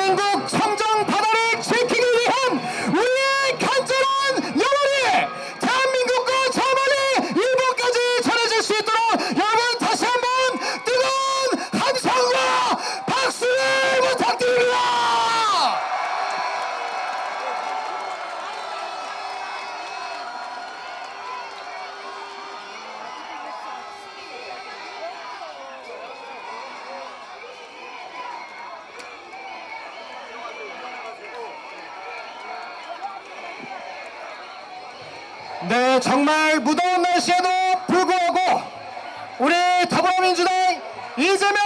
대한민국 청정 바다를 지키기 위한 우리의 간절한 영혼이 대한민국과 저 멀리 일본까지 전해질 수 있도록 여러분 다시 한번 뜨거운 함성과 박수를 부탁드립니다. 네, 정말 무더운 날씨에도 불구하고 우리 더불어민주당 이재명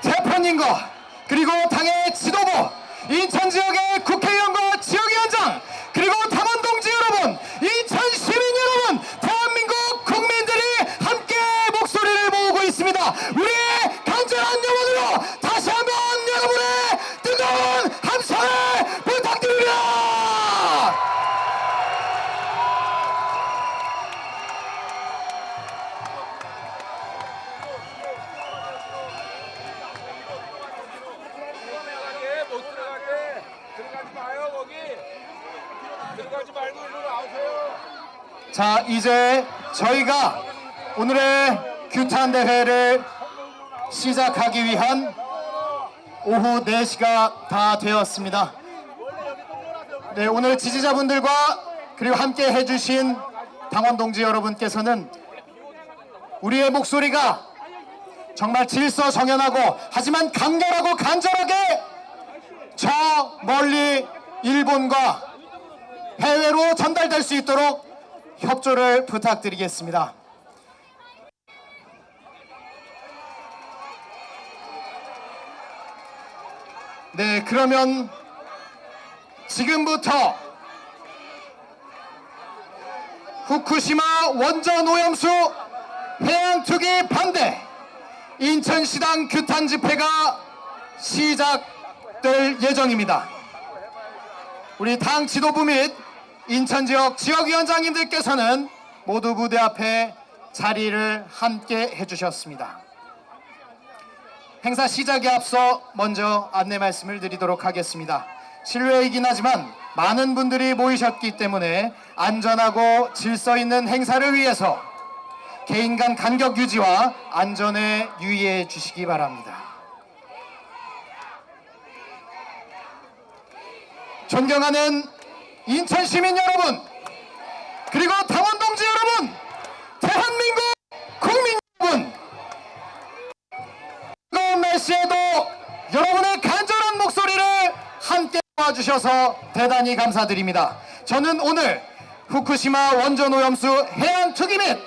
대표님과 그리고 당의 지도부, 인천 지역의 국회의원과 지역위원장, 그리고 당원 동지 여러분, 인천 시민 여러분, 대한민국 국민들이 함께 목소리를 모으고 있습니다. 우리의 간절한 영혼으로 다시 한번 여러분의 뜨거운 함성을 부탁드립니다. 들어가지 말고 일로 나오세요. 자, 이제 저희가 오늘의 규탄 대회를 시작하기 위한 오후 4시가 다 되었습니다. 네, 오늘 지지자분들과 그리고 함께 해주신 당원 동지 여러분께서는 우리의 목소리가 정말 질서정연하고 하지만 강렬하고 간절하게 저 멀리 일본과 해외로 전달될 수 있도록 협조를 부탁드리겠습니다. 네, 그러면 지금부터 후쿠시마 원전 오염수 해양 투기 반대 인천시당 규탄 집회가 시작될 예정입니다. 우리 당 지도부 및 인천 지역 지역위원장님들께서는 모두 무대 앞에 자리를 함께 해주셨습니다. 행사 시작에 앞서 먼저 안내 말씀을 드리도록 하겠습니다. 실외이긴 하지만 많은 분들이 모이셨기 때문에 안전하고 질서 있는 행사를 위해서 개인 간 간격 유지와 안전에 유의해 주시기 바랍니다. 존경하는 인천 시민 여러분, 그리고 당원 동지 여러분, 대한민국 국민 여러분, 뜨거운 날씨에도 여러분의 간절한 목소리를 함께 도와주셔서 대단히 감사드립니다. 저는 오늘 후쿠시마 원전 오염수 해양 투기 및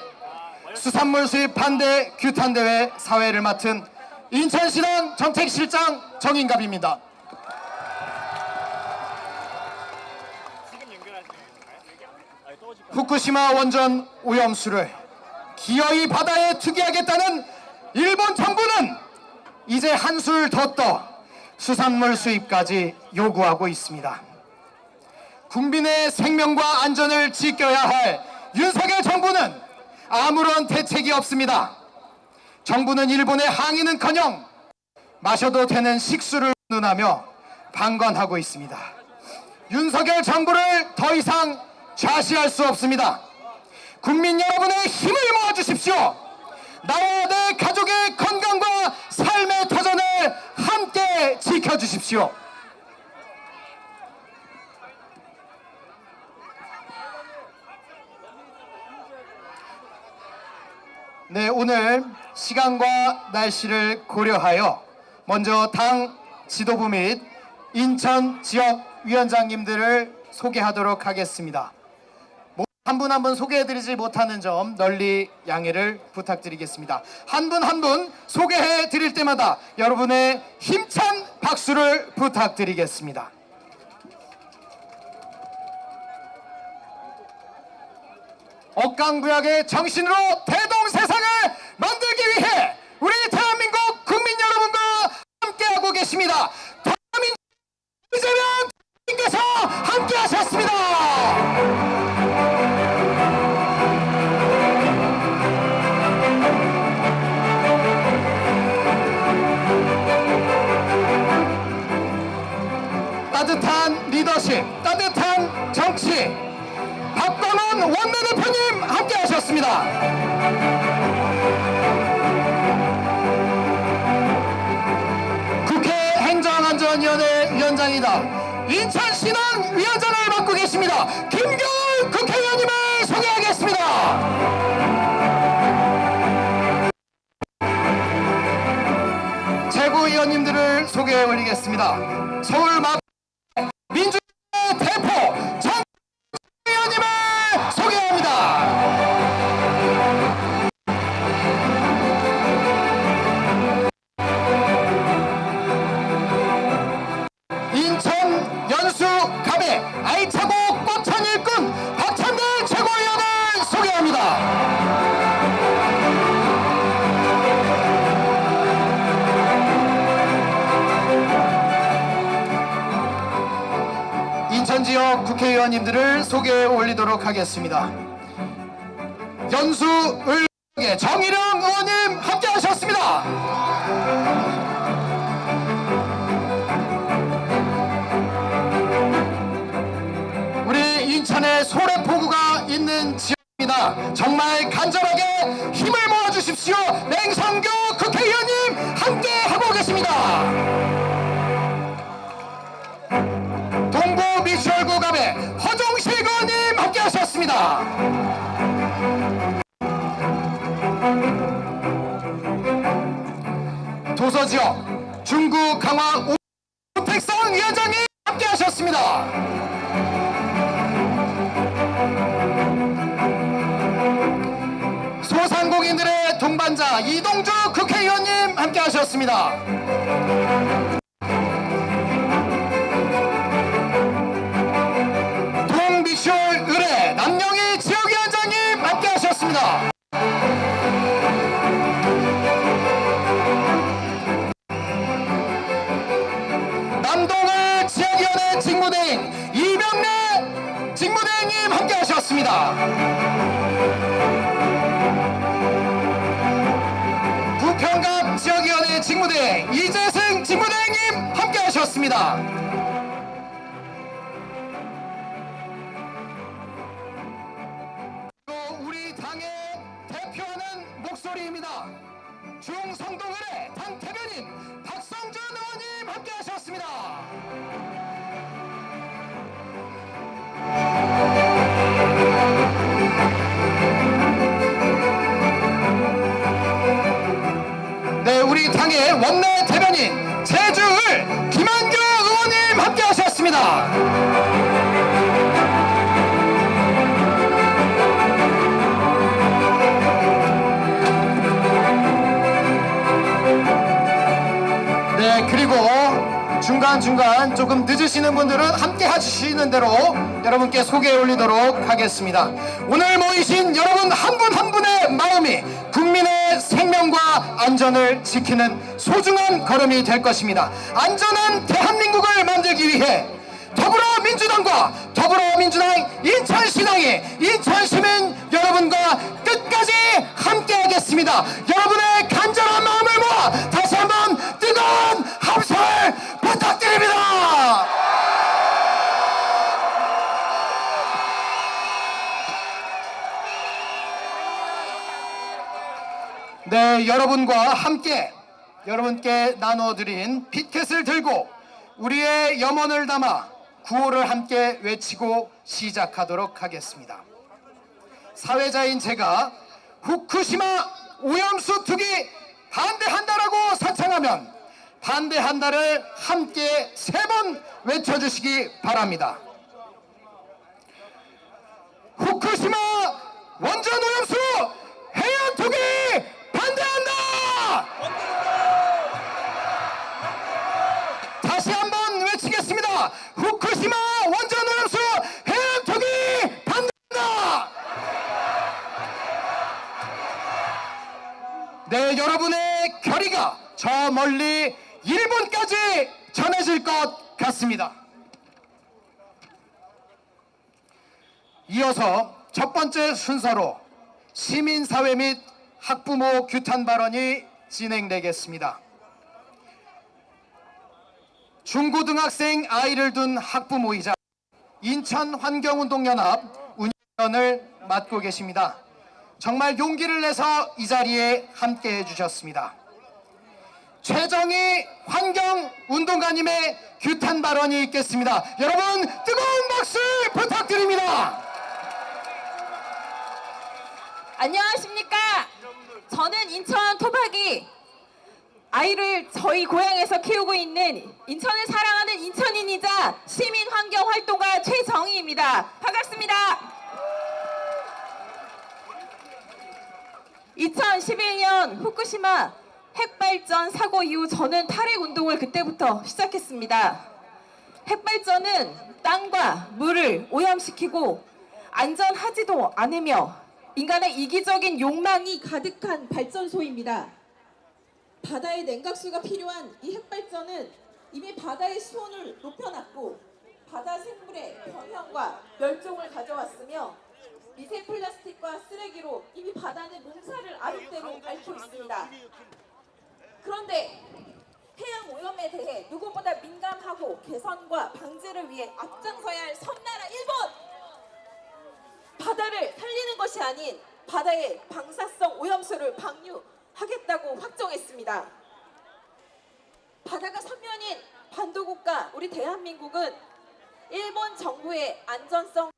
수산물 수입 반대 규탄 대회 사회를 맡은 인천시당 정책실장 정인갑입니다. 후쿠시마 원전 오염수를 기어이 바다에 투기하겠다는 일본 정부는 이제 한술 더 떠 수산물 수입까지 요구하고 있습니다. 국민의 생명과 안전을 지켜야 할 윤석열 정부는 아무런 대책이 없습니다. 정부는 일본의 항의는커녕 마셔도 되는 식수를 운운하며 방관하고 있습니다. 윤석열 정부를 더 이상 좌시할 수 없습니다. 국민 여러분의 힘을 모아주십시오. 나와 내 가족의 건강과 삶의 터전을 함께 지켜주십시오. 네, 오늘 시간과 날씨를 고려하여 먼저 당 지도부 및 인천 지역 위원장님들을 소개하도록 하겠습니다. 한 분 한 분 소개해드리지 못하는 점 널리 양해를 부탁드리겠습니다. 한 분 한 분 소개해드릴 때마다 여러분의 힘찬 박수를 부탁드리겠습니다. 억강부약의 정신으로 대동세상을 만들기 위해 우리 대한민국 국민 여러분과 함께하고 계십니다. 대한민국 이재명 대통령께서 함께하셨습니다. 리더십, 따뜻한 정치, 박광원 원내대표님 함께 하셨습니다. 국회 행정안전위원회 위원장이다 인천시당 위원장을 맡고 계십니다. 김겨울 국회의원님을 소개하겠습니다. 최고위원님들을 소개해 올리겠습니다. 서울 민주당 대표 정 의원님을 소개합니다. 인천 연수 갑에 알차고 꽃찬 일꾼 박찬대 최고위원을 소개합니다. 인천 지역 국회의원님들을 소개해 올리도록 하겠습니다. 연수 의원의 정일영 의원님 함께 하셨습니다. 우리 인천에 소래포구가 있는 지역입니다. 정말 간절하게 힘을 모아주십시오. 맹성규 국회의원님 함께 하고 계십니다. 동부 미추홀구 갑의 허종식 의원님 함께 하셨습니다. 도서지역 중구 강화 오택성 위원장님 함께 하셨습니다. 소상공인들의 동반자 이동주 국회의원님 함께 하셨습니다. 동미추홀 의뢰 남영희 지역위원장님 함께 하셨습니다. 남동을 지역위원회 직무대행 이병래 직무대행님 함께 하셨습니다. 부평갑 지역위원회 직무대행 이재승 직무대행님 함께 하셨습니다. 우리 당의 대표하는 목소리입니다. 중성동을의 당 대변인 박성준 의원님 함께 하셨습니다. 네, 우리 당의 원내 대변인 제주을 김한규 의원님 함께 하셨습니다. 네, 그리고 중간중간 조금 늦으시는 분들은 함께 하시는 대로 여러분께 소개해 올리도록 하겠습니다. 오늘 모이신 여러분 한 분 한 분의 마음이 국민의 생명과 안전을 지키는 소중한 걸음이 될 것입니다. 안전한 대한민국을 만들기 위해 더불어민주당과 더불어민주당 인천시당이 인천시민 여러분과 끝까지 함께하겠습니다. 여러분의 간절한 마음을 모아 다시 한번 뜨거운 함성을 부탁드립니다. 네, 여러분과 함께 여러분께 나눠드린 피켓을 들고 우리의 염원을 담아 구호를 함께 외치고 시작하도록 하겠습니다. 사회자인 제가 후쿠시마 오염수 투기 반대한다라고 사창하면 반대한다를 함께 3번 외쳐주시기 바랍니다. 후쿠시마 원전 오염수 해양 투기 반대한다! 다시 한번 외치겠습니다. 후쿠시마 원전 오염수 해양 투기 반대한다! 네, 여러분의 결의가 저 멀리 일본까지 전해질 것 같습니다. 이어서 첫 번째 순서로 시민사회 및 학부모 규탄 발언이 진행되겠습니다. 중고등학생 아이를 둔 학부모이자 인천환경운동연합 운영위원을 맡고 계십니다. 정말 용기를 내서 이 자리에 함께 해주셨습니다. 최정희 환경운동가님의 규탄 발언이 있겠습니다. 여러분 뜨거운 박수 부탁드립니다. 안녕하십니까. 저는 인천 토박이 아이를 저희 고향에서 키우고 있는 인천을 사랑하는 인천인이자 시민환경활동가 최정희입니다. 반갑습니다. 2011년 후쿠시마 핵발전 사고 이후 저는 탈핵운동을 그때부터 시작했습니다. 핵발전은 땅과 물을 오염시키고 안전하지도 않으며 인간의 이기적인 욕망이 가득한 발전소입니다. 바다의 냉각수가 필요한 이 핵발전은 이미 바다의 수온을 높여놨고 바다 생물의 병형과 멸종을 가져왔으며 미세 플라스틱과 쓰레기로 이미 바다는 몸살을 아랫대로 앓고 있습니다. 그런데 해양 오염에 대해 누구보다 민감하고 개선과 방지를 위해 앞장서야 할 섬나라 일본! 바다를 살리는 것이 아닌 바다의 방사성 오염수를 방류하겠다고 확정했습니다. 바다가 서면인 반도국가 우리 대한민국은 일본 정부의 안전성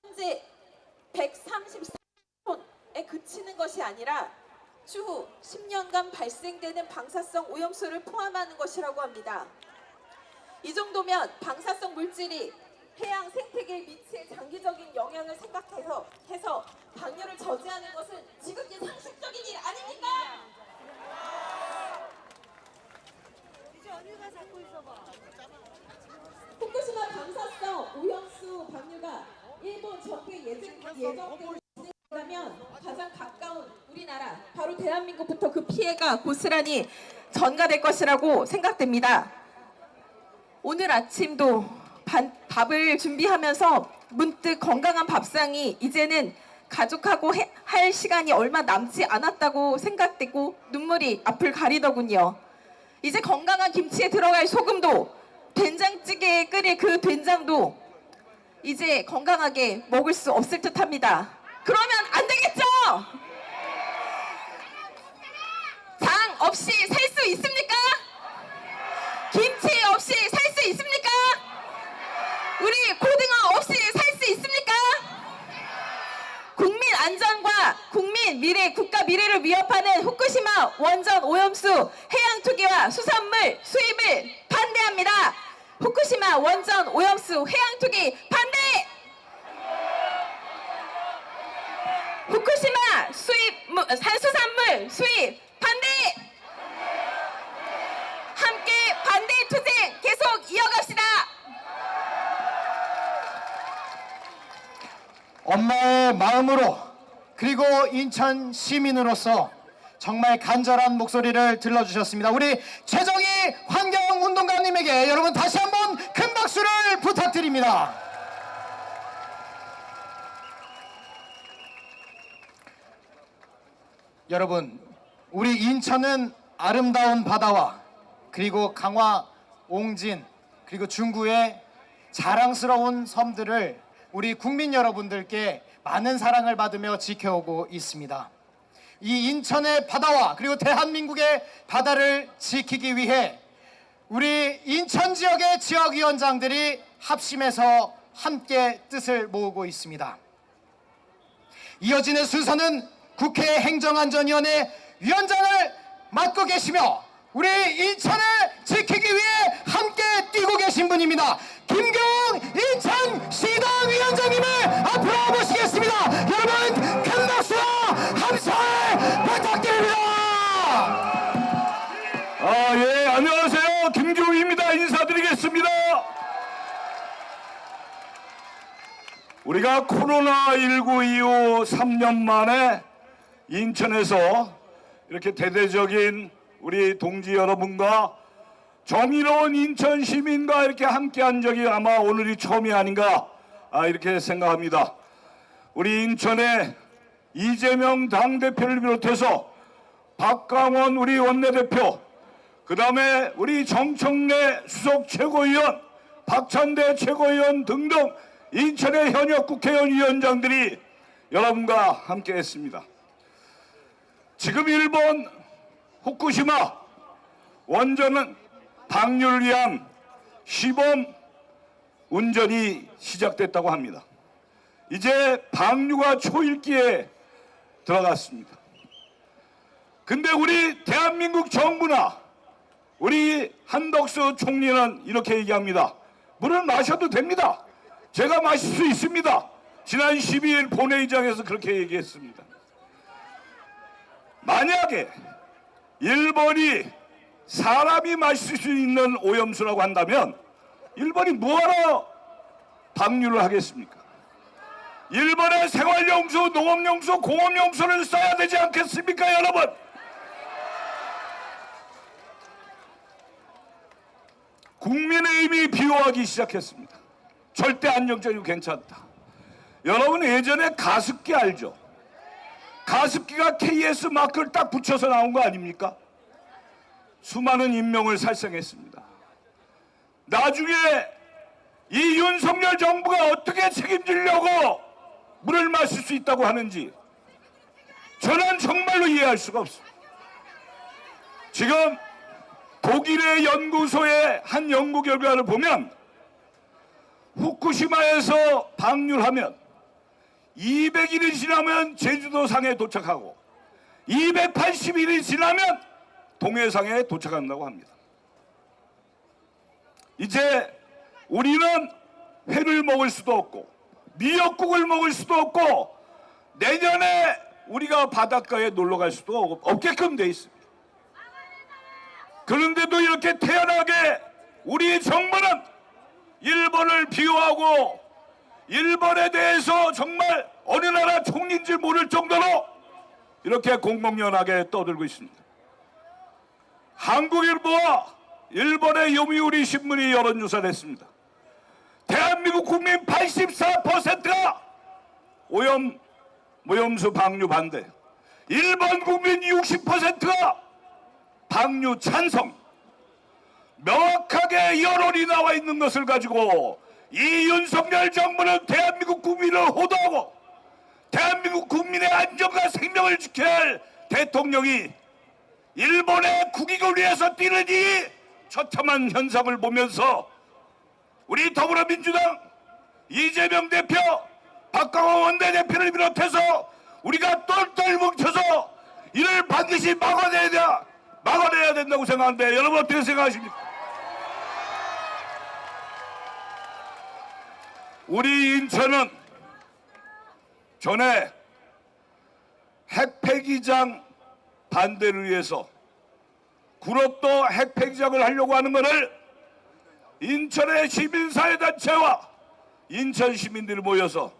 현재 133톤에 그치는 것이 아니라 추후 10년간 발생되는 방사성 오염수를 포함하는 것이라고 합니다. 이 정도면 방사성 물질이 해양 생태계에 미칠 장기적인 영향을 생각해서 방류를 저지하는 것은 지극히 상식적인 일 아닙니까? 후쿠시마 방사성 오염수 방류가 일본 정부의 예정대로 진행되면 가장 가까운 우리나라 바로 대한민국부터 그 피해가 고스란히 전가될 것이라고 생각됩니다. 오늘 아침도 밥을 준비하면서 문득 건강한 밥상이 이제는 가족하고 할 시간이 얼마 남지 않았다고 생각되고 눈물이 앞을 가리더군요. 이제 건강한 김치에 들어갈 소금도 된장찌개에 끓일 그 된장도 이제 건강하게 먹을 수 없을 듯합니다. 그러면 안 되겠죠? 장 없이 살 수 있습니까? 김치 없이 살 수 있습니까? 우리 고등어 없이 살 수 있습니까? 국민 안전과 국민 미래, 국가 미래를 위협하는 후쿠시마 원전 오염수 해양 투기와 수산물 수입을 반대합니다. 후쿠시마 원전 오염수 해양 투기 반대! 후쿠시마 수산물 수입 반대! 함께 반대 투쟁 계속 이어갑시다. 엄마의 마음으로 그리고 인천 시민으로서 정말 간절한 목소리를 들려주셨습니다. 우리 최정희 환경운동가님에게 여러분 다시 한번 큰 박수를 부탁드립니다. 여러분, 우리 인천은 아름다운 바다와 그리고 강화, 옹진, 그리고 중구의 자랑스러운 섬들을 우리 국민 여러분들께 많은 사랑을 받으며 지켜오고 있습니다. 이 인천의 바다와 그리고 대한민국의 바다를 지키기 위해 우리 인천 지역의 지역위원장들이 합심해서 함께 뜻을 모으고 있습니다. 이어지는 순서는 국회 행정안전위원회 위원장을 맡고 계시며 우리 인천을 지키기 위해 함께 뛰고 계신 분입니다. 김경 인천시당 위원장님을 앞으로 모시겠습니다. 여러분 큰 박수와 함성을 부탁드립니다. 예, 안녕하세요. 김종희입니다. 인사드리겠습니다. 우리가 코로나19 이후 3년 만에 인천에서 이렇게 대대적인 우리 동지 여러분과 정의로운 인천 시민과 이렇게 함께한 적이 아마 오늘이 처음이 아닌가 이렇게 생각합니다. 우리 인천에 이재명 당대표를 비롯해서 박강원 우리 원내대표, 그 다음에 우리 정청래 수석 최고위원, 박찬대 최고위원 등등 인천의 현역 국회의원 위원장들이 여러분과 함께 했습니다. 지금 일본 후쿠시마 원전은 방류를 위한 시범 운전이 시작됐다고 합니다. 이제 방류가 초읽기에 들어갔습니다. 근데 우리 대한민국 정부나 우리 한덕수 총리는 이렇게 얘기합니다. 물을 마셔도 됩니다. 제가 마실 수 있습니다. 지난 12일 본회의장에서 그렇게 얘기했습니다. 만약에 일본이 사람이 마실 수 있는 오염수라고 한다면 일본이 뭐하러 방류를 하겠습니까? 일본의 생활용수, 농업용수, 공업용수를 써야 되지 않겠습니까, 여러분? 국민의힘이 비호하기 시작했습니다. 절대 안정적이고 괜찮다. 여러분 예전에 가습기 알죠? 가습기가 KS 마크를 딱 붙여서 나온 거 아닙니까? 수많은 인명을 살생했습니다. 나중에 이 윤석열 정부가 어떻게 책임지려고 물을 마실 수 있다고 하는지 저는 정말로 이해할 수가 없습니다. 지금 독일의 연구소의 한 연구 결과를 보면 후쿠시마에서 방류를 하면 200일이 지나면 제주도 상에 도착하고 280일이 지나면 동해상에 도착한다고 합니다. 이제 우리는 회를 먹을 수도 없고 미역국을 먹을 수도 없고 내년에 우리가 바닷가에 놀러 갈 수도 없게끔 돼 있습니다. 그런데도 이렇게 태연하게 우리 정부는 일본을 비호하고 일본에 대해서 정말 어느 나라 총리인지 모를 정도로 이렇게 공공연하게 떠들고 있습니다. 한국일보와 일본의 요미우리 신문이 여론조사를 했습니다. 대한민국 국민 84%가 오염수 방류 반대, 일본 국민 60%가 방류 찬성. 명확하게 여론이 나와 있는 것을 가지고 이 윤석열 정부는 대한민국 국민을 호도하고 대한민국 국민의 안전과 생명을 지켜야 할 대통령이 일본의 국익을 위해서 뛰는 이 처참한 현상을 보면서 우리 더불어민주당 이재명 대표, 박강원 원내대표를 비롯해서 우리가 똘똘 뭉쳐서 이를 반드시 막아내야 된다고 생각하는데 여러분 어떻게 생각하십니까? 우리 인천은 전에 핵폐기장 반대를 위해서 구롭도 핵폐기장을 하려고 하는 것을 인천의 시민사회단체와 인천 시민들이 모여서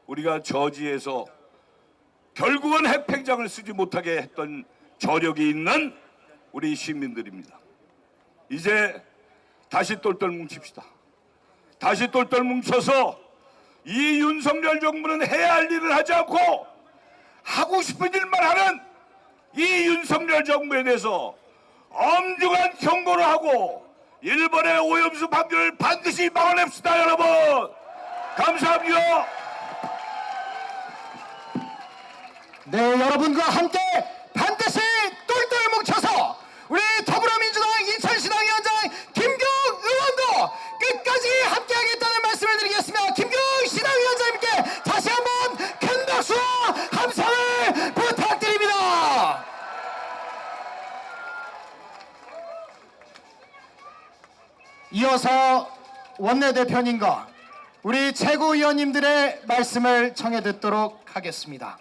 우리가 저지해서 결국은 핵폐기장을 쓰지 못하게 했던 저력이 있는 우리 시민들입니다. 이제 다시 똘똘 뭉칩시다. 다시 똘똘 뭉쳐서 이 윤석열 정부는 해야 할 일을 하지 않고 하고 싶은 일만 하는 이 윤석열 정부에 대해서 엄중한 경고를 하고 일본의 오염수 방류를 반드시 막아냅시다, 여러분. 감사합니다. 네, 여러분과 함께 반드시 똘똘 뭉쳐서 우리 더불어민주당 인천시당위원장 김경 의원도 끝까지 함께하겠다는 말씀을 드리겠습니다. 김경 시당위원장님께 다시 한번 큰 박수와 함성을 부탁드립니다. 이어서 원내대표님과 우리 최고위원님들의 말씀을 청해 듣도록 하겠습니다.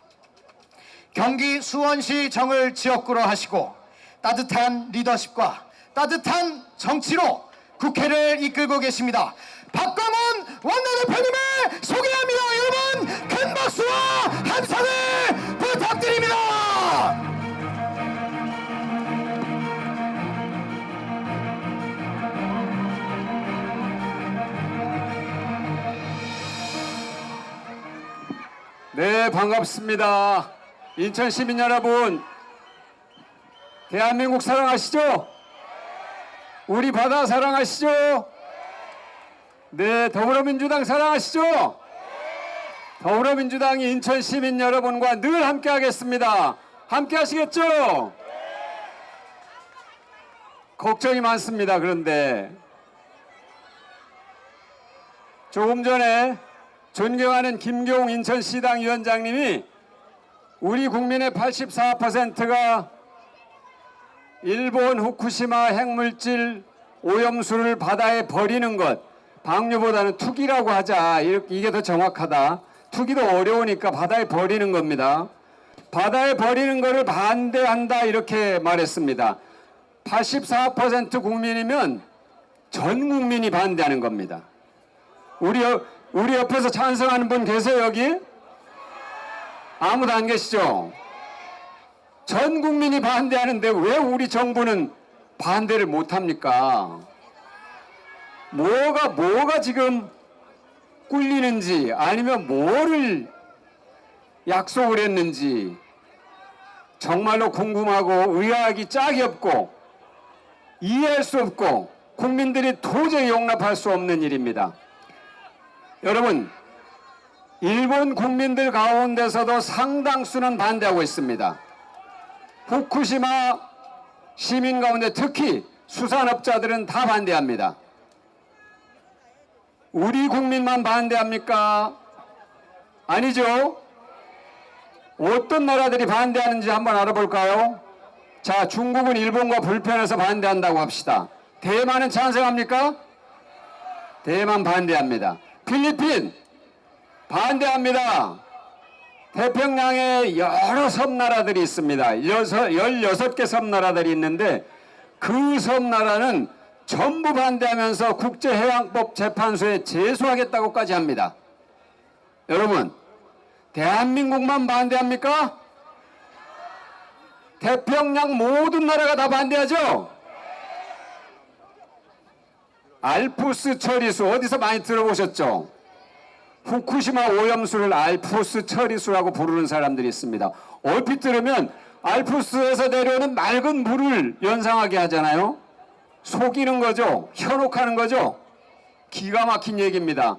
경기 수원시 정을 지역구로 하시고 따뜻한 리더십과 따뜻한 정치로 국회를 이끌고 계십니다. 박광원 원내대표님을 소개합니다. 여러분 큰 박수와 함성을 부탁드립니다. 네, 반갑습니다. 인천 시민 여러분, 대한민국 사랑하시죠? 우리 바다 사랑하시죠? 네, 더불어민주당 사랑하시죠? 더불어민주당이 인천 시민 여러분과 늘 함께 하겠습니다. 함께 하시겠죠? 걱정이 많습니다. 그런데 조금 전에 존경하는 김경 인천시당 위원장님이 우리 국민의 84%가 일본 후쿠시마 핵물질 오염수를 바다에 버리는 것, 방류보다는 투기라고 하자. 이게 더 정확하다. 투기도 어려우니까 바다에 버리는 겁니다. 바다에 버리는 것을 반대한다 이렇게 말했습니다. 84% 국민이면 전 국민이 반대하는 겁니다. 우리 옆에서 찬성하는 분 계세요 여기? 아무도 안 계시죠? 전 국민이 반대하는데 왜 우리 정부는 반대를 못합니까? 뭐가 지금 꿀리는지 아니면 뭐를 약속을 했는지 정말로 궁금하고 의아하기 짝이 없고 이해할 수 없고 국민들이 도저히 용납할 수 없는 일입니다. 여러분, 일본 국민들 가운데서도 상당수는 반대하고 있습니다. 후쿠시마 시민 가운데 특히 수산업자들은 다 반대합니다. 우리 국민만 반대합니까? 아니죠. 어떤 나라들이 반대하는지 한번 알아볼까요? 자, 중국은 일본과 불편해서 반대한다고 합시다. 대만은 찬성합니까? 대만 반대합니다. 필리핀 반대합니다. 태평양에 여러 섬나라들이 있습니다. 16개 섬나라들이 있는데 그 섬나라는 전부 반대하면서 국제해양법 재판소에 제소하겠다고까지 합니다. 여러분, 대한민국만 반대합니까? 태평양 모든 나라가 다 반대하죠? 알프스 처리수 어디서 많이 들어보셨죠? 후쿠시마 오염수를 알프스 처리수라고 부르는 사람들이 있습니다. 얼핏 들으면 알프스에서 내려오는 맑은 물을 연상하게 하잖아요. 속이는 거죠. 현혹하는 거죠. 기가 막힌 얘기입니다.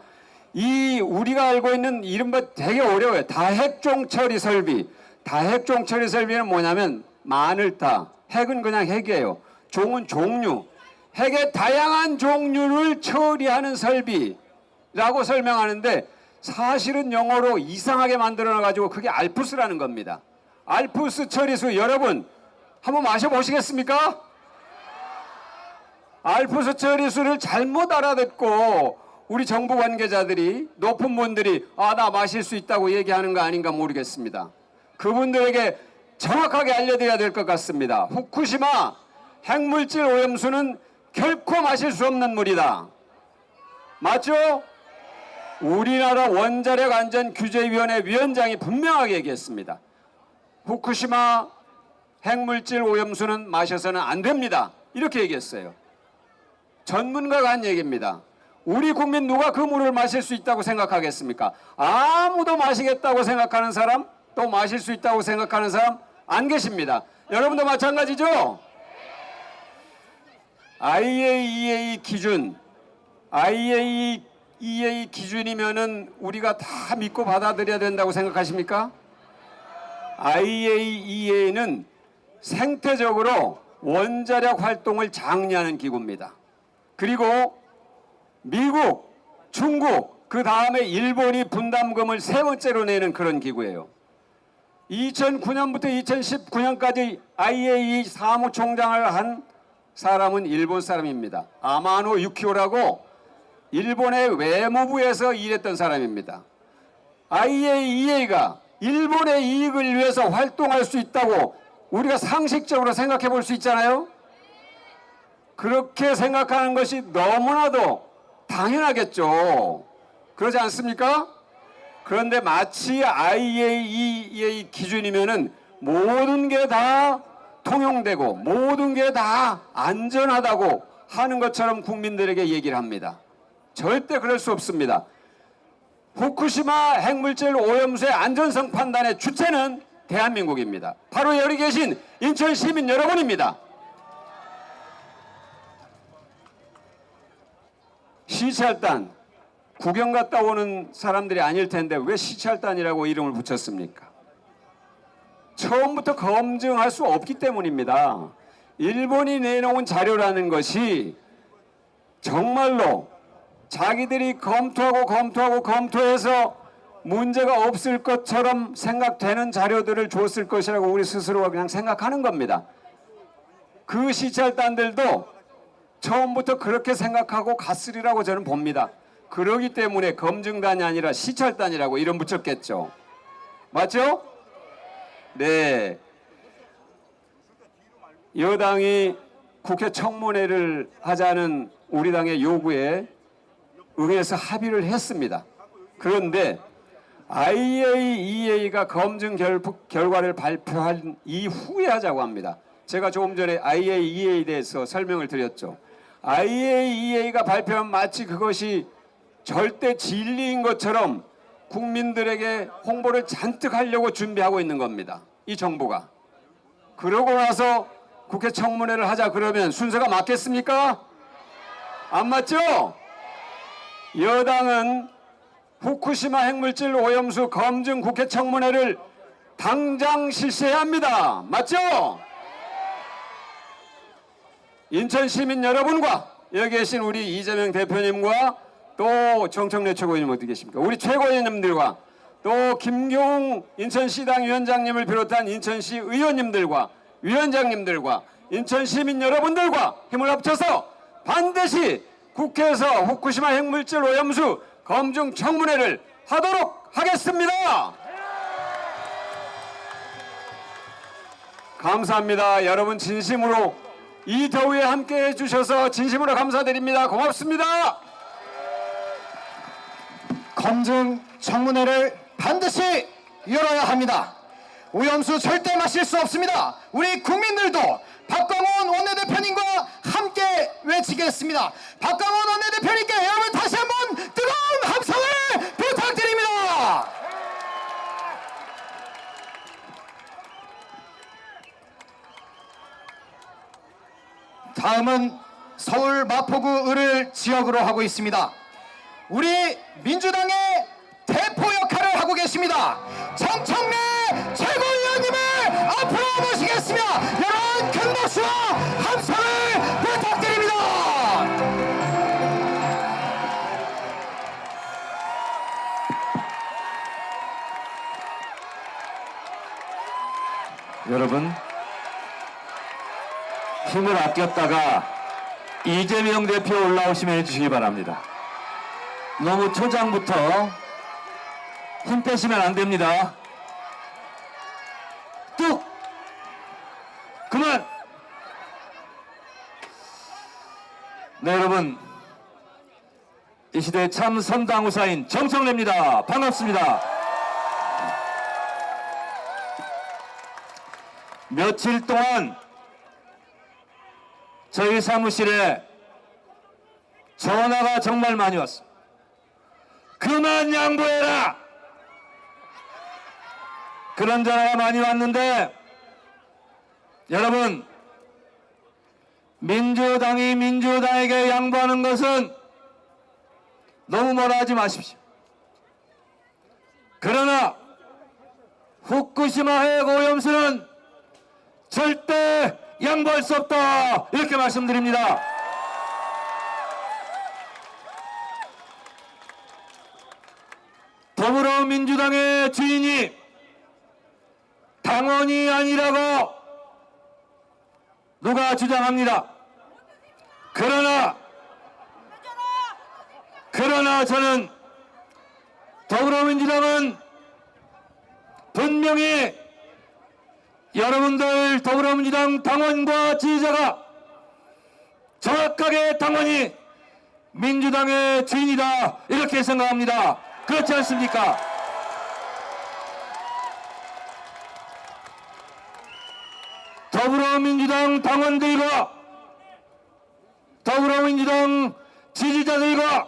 우리가 알고 있는 이른바 되게 어려워요. 다핵종 처리 설비. 다핵종 처리 설비는 뭐냐면 마늘타. 핵은 그냥 핵이에요. 종은 종류. 핵의 다양한 종류를 처리하는 설비라고 설명하는데 사실은 영어로 이상하게 만들어놔가지고 그게 알프스라는 겁니다. 알프스 처리수 여러분 한번 마셔보시겠습니까? 알프스 처리수를 잘못 알아듣고 우리 정부 관계자들이 높은 분들이 나 마실 수 있다고 얘기하는 거 아닌가 모르겠습니다. 그분들에게 정확하게 알려드려야 될 것 같습니다. 후쿠시마 핵물질 오염수는 결코 마실 수 없는 물이다. 맞죠? 우리나라 원자력안전규제위원회 위원장이 분명하게 얘기했습니다. 후쿠시마 핵물질 오염수는 마셔서는 안 됩니다. 이렇게 얘기했어요. 전문가가 한 얘기입니다. 우리 국민 누가 그 물을 마실 수 있다고 생각하겠습니까? 아무도 마시겠다고 생각하는 사람, 또 마실 수 있다고 생각하는 사람 안 계십니다. 여러분도 마찬가지죠? IAEA 기준이면은 우리가 다 믿고 받아들여야 된다고 생각하십니까? IAEA는 생태적으로 원자력 활동을 장려하는 기구입니다. 그리고 미국, 중국, 그 다음에 일본이 분담금을 세 번째로 내는 그런 기구예요. 2009년부터 2019년까지 IAEA 사무총장을 한 사람은 일본 사람입니다. 아마노 유키오라고 일본의 외무부에서 일했던 사람입니다. IAEA가 일본의 이익을 위해서 활동할 수 있다고 우리가 상식적으로 생각해 볼 수 있잖아요. 그렇게 생각하는 것이 너무나도 당연하겠죠. 그러지 않습니까? 그런데 마치 IAEA 기준이면은 모든 게 다 통용되고 모든 게 다 안전하다고 하는 것처럼 국민들에게 얘기를 합니다. 절대 그럴 수 없습니다. 후쿠시마 핵물질 오염수의 안전성 판단의 주체는 대한민국입니다. 바로 여기 계신 인천 시민 여러분입니다. 시찰단, 구경 갔다 오는 사람들이 아닐 텐데 왜 시찰단이라고 이름을 붙였습니까? 처음부터 검증할 수 없기 때문입니다. 일본이 내놓은 자료라는 것이 정말로 자기들이 검토해서 문제가 없을 것처럼 생각되는 자료들을 줬을 것이라고 우리 스스로가 그냥 생각하는 겁니다. 그 시찰단들도 처음부터 그렇게 생각하고 갔으리라고 저는 봅니다. 그러기 때문에 검증단이 아니라 시찰단이라고 이름 붙였겠죠. 맞죠? 네. 여당이 국회 청문회를 하자는 우리 당의 요구에 응해서 합의를 했습니다. 그런데 IAEA가 검증 결과를 발표한 이후에 하자고 합니다. 제가 조금 전에 IAEA에 대해서 설명을 드렸죠. IAEA가 발표한 마치 그것이 절대 진리인 것처럼 국민들에게 홍보를 잔뜩 하려고 준비하고 있는 겁니다. 이 정부가. 그러고 나서 국회 청문회를 하자 그러면 순서가 맞겠습니까? 안 맞죠? 여당은 후쿠시마 핵물질 오염수 검증 국회 청문회를 당장 실시해야 합니다. 맞죠? 인천 시민 여러분과 여기 계신 우리 이재명 대표님과 또 정청래 최고위원님 어디 계십니까? 우리 최고위원님들과 또 김경웅 인천시당 위원장님을 비롯한 인천시 의원님들과 위원장님들과 인천 시민 여러분들과 힘을 합쳐서 반드시 국회에서 후쿠시마 핵물질 오염수 검증 청문회를 하도록 하겠습니다. 감사합니다. 여러분 진심으로 이 더위에 함께 해주셔서 진심으로 감사드립니다. 고맙습니다. 검증 청문회를 반드시 열어야 합니다. 오염수 절대 마실 수 없습니다. 우리 국민들도 박광원 원내대표님과 함께 외치겠습니다. 박광원 원내대표님께 여러분 다시 한번 뜨거운 함성을 부탁드립니다. 다음은 서울 마포구 을을 지역으로 하고 있습니다. 우리 민주당의 대표 역할을 하고 계십니다. 정청래 최고위원님을 앞으로 모시겠습니다. 여러분 큰 박수와 함성을 부탁드립니다. 여러분, 힘을 아꼈다가 이재명 대표 올라오시면 해주시기 바랍니다. 너무 초장부터 힘 빼시면 안 됩니다. 뚝! 그만! 네, 여러분, 이 시대의 참 선당우사인 정청래입니다. 반갑습니다. 며칠 동안 저희 사무실에 전화가 정말 많이 왔습니다. 그만 양보해라! 그런 전화가 많이 왔는데, 여러분, 민주당이 민주당에게 양보하는 것은 너무 뭐라 하지 마십시오. 그러나 후쿠시마 핵 오염수는 절대 양보할 수 없다, 이렇게 말씀드립니다. 더불어민주당의 주인이 당원이 아니라고 누가 주장합니다. 그러나 저는 더불어민주당은 분명히 여러분들 더불어민주당 당원과 지지자가 정확하게 당원이 민주당의 주인이다, 이렇게 생각합니다. 그렇지 않습니까? 더불어민주당 당원들과 더불어민주당 지지자들과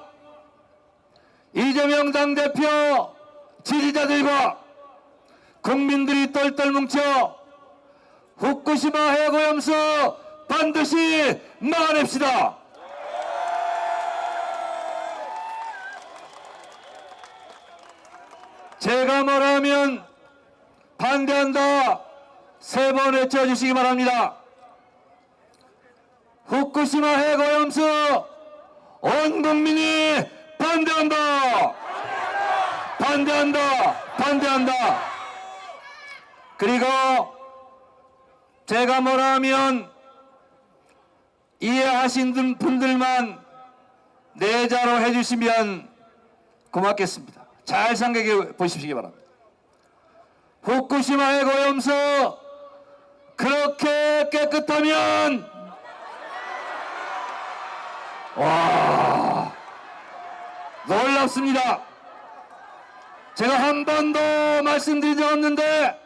이재명 당대표 지지자들과 국민들이 똘똘 뭉쳐 후쿠시마 핵오염수 반드시 막아냅시다. 제가 뭐라면 반대한다 3번 외쳐주시기 바랍니다. 후쿠시마 핵오염수 온 국민이 반대한다. 반대한다. 반대한다. 그리고 제가 뭐라면 이해하신 분들만 내자로 해주시면 고맙겠습니다. 잘 생각해 보시기 바랍니다. 후쿠시마 핵오염수 그렇게 깨끗하면 와 놀랍습니다. 제가 한 번도 말씀드린 적 없는데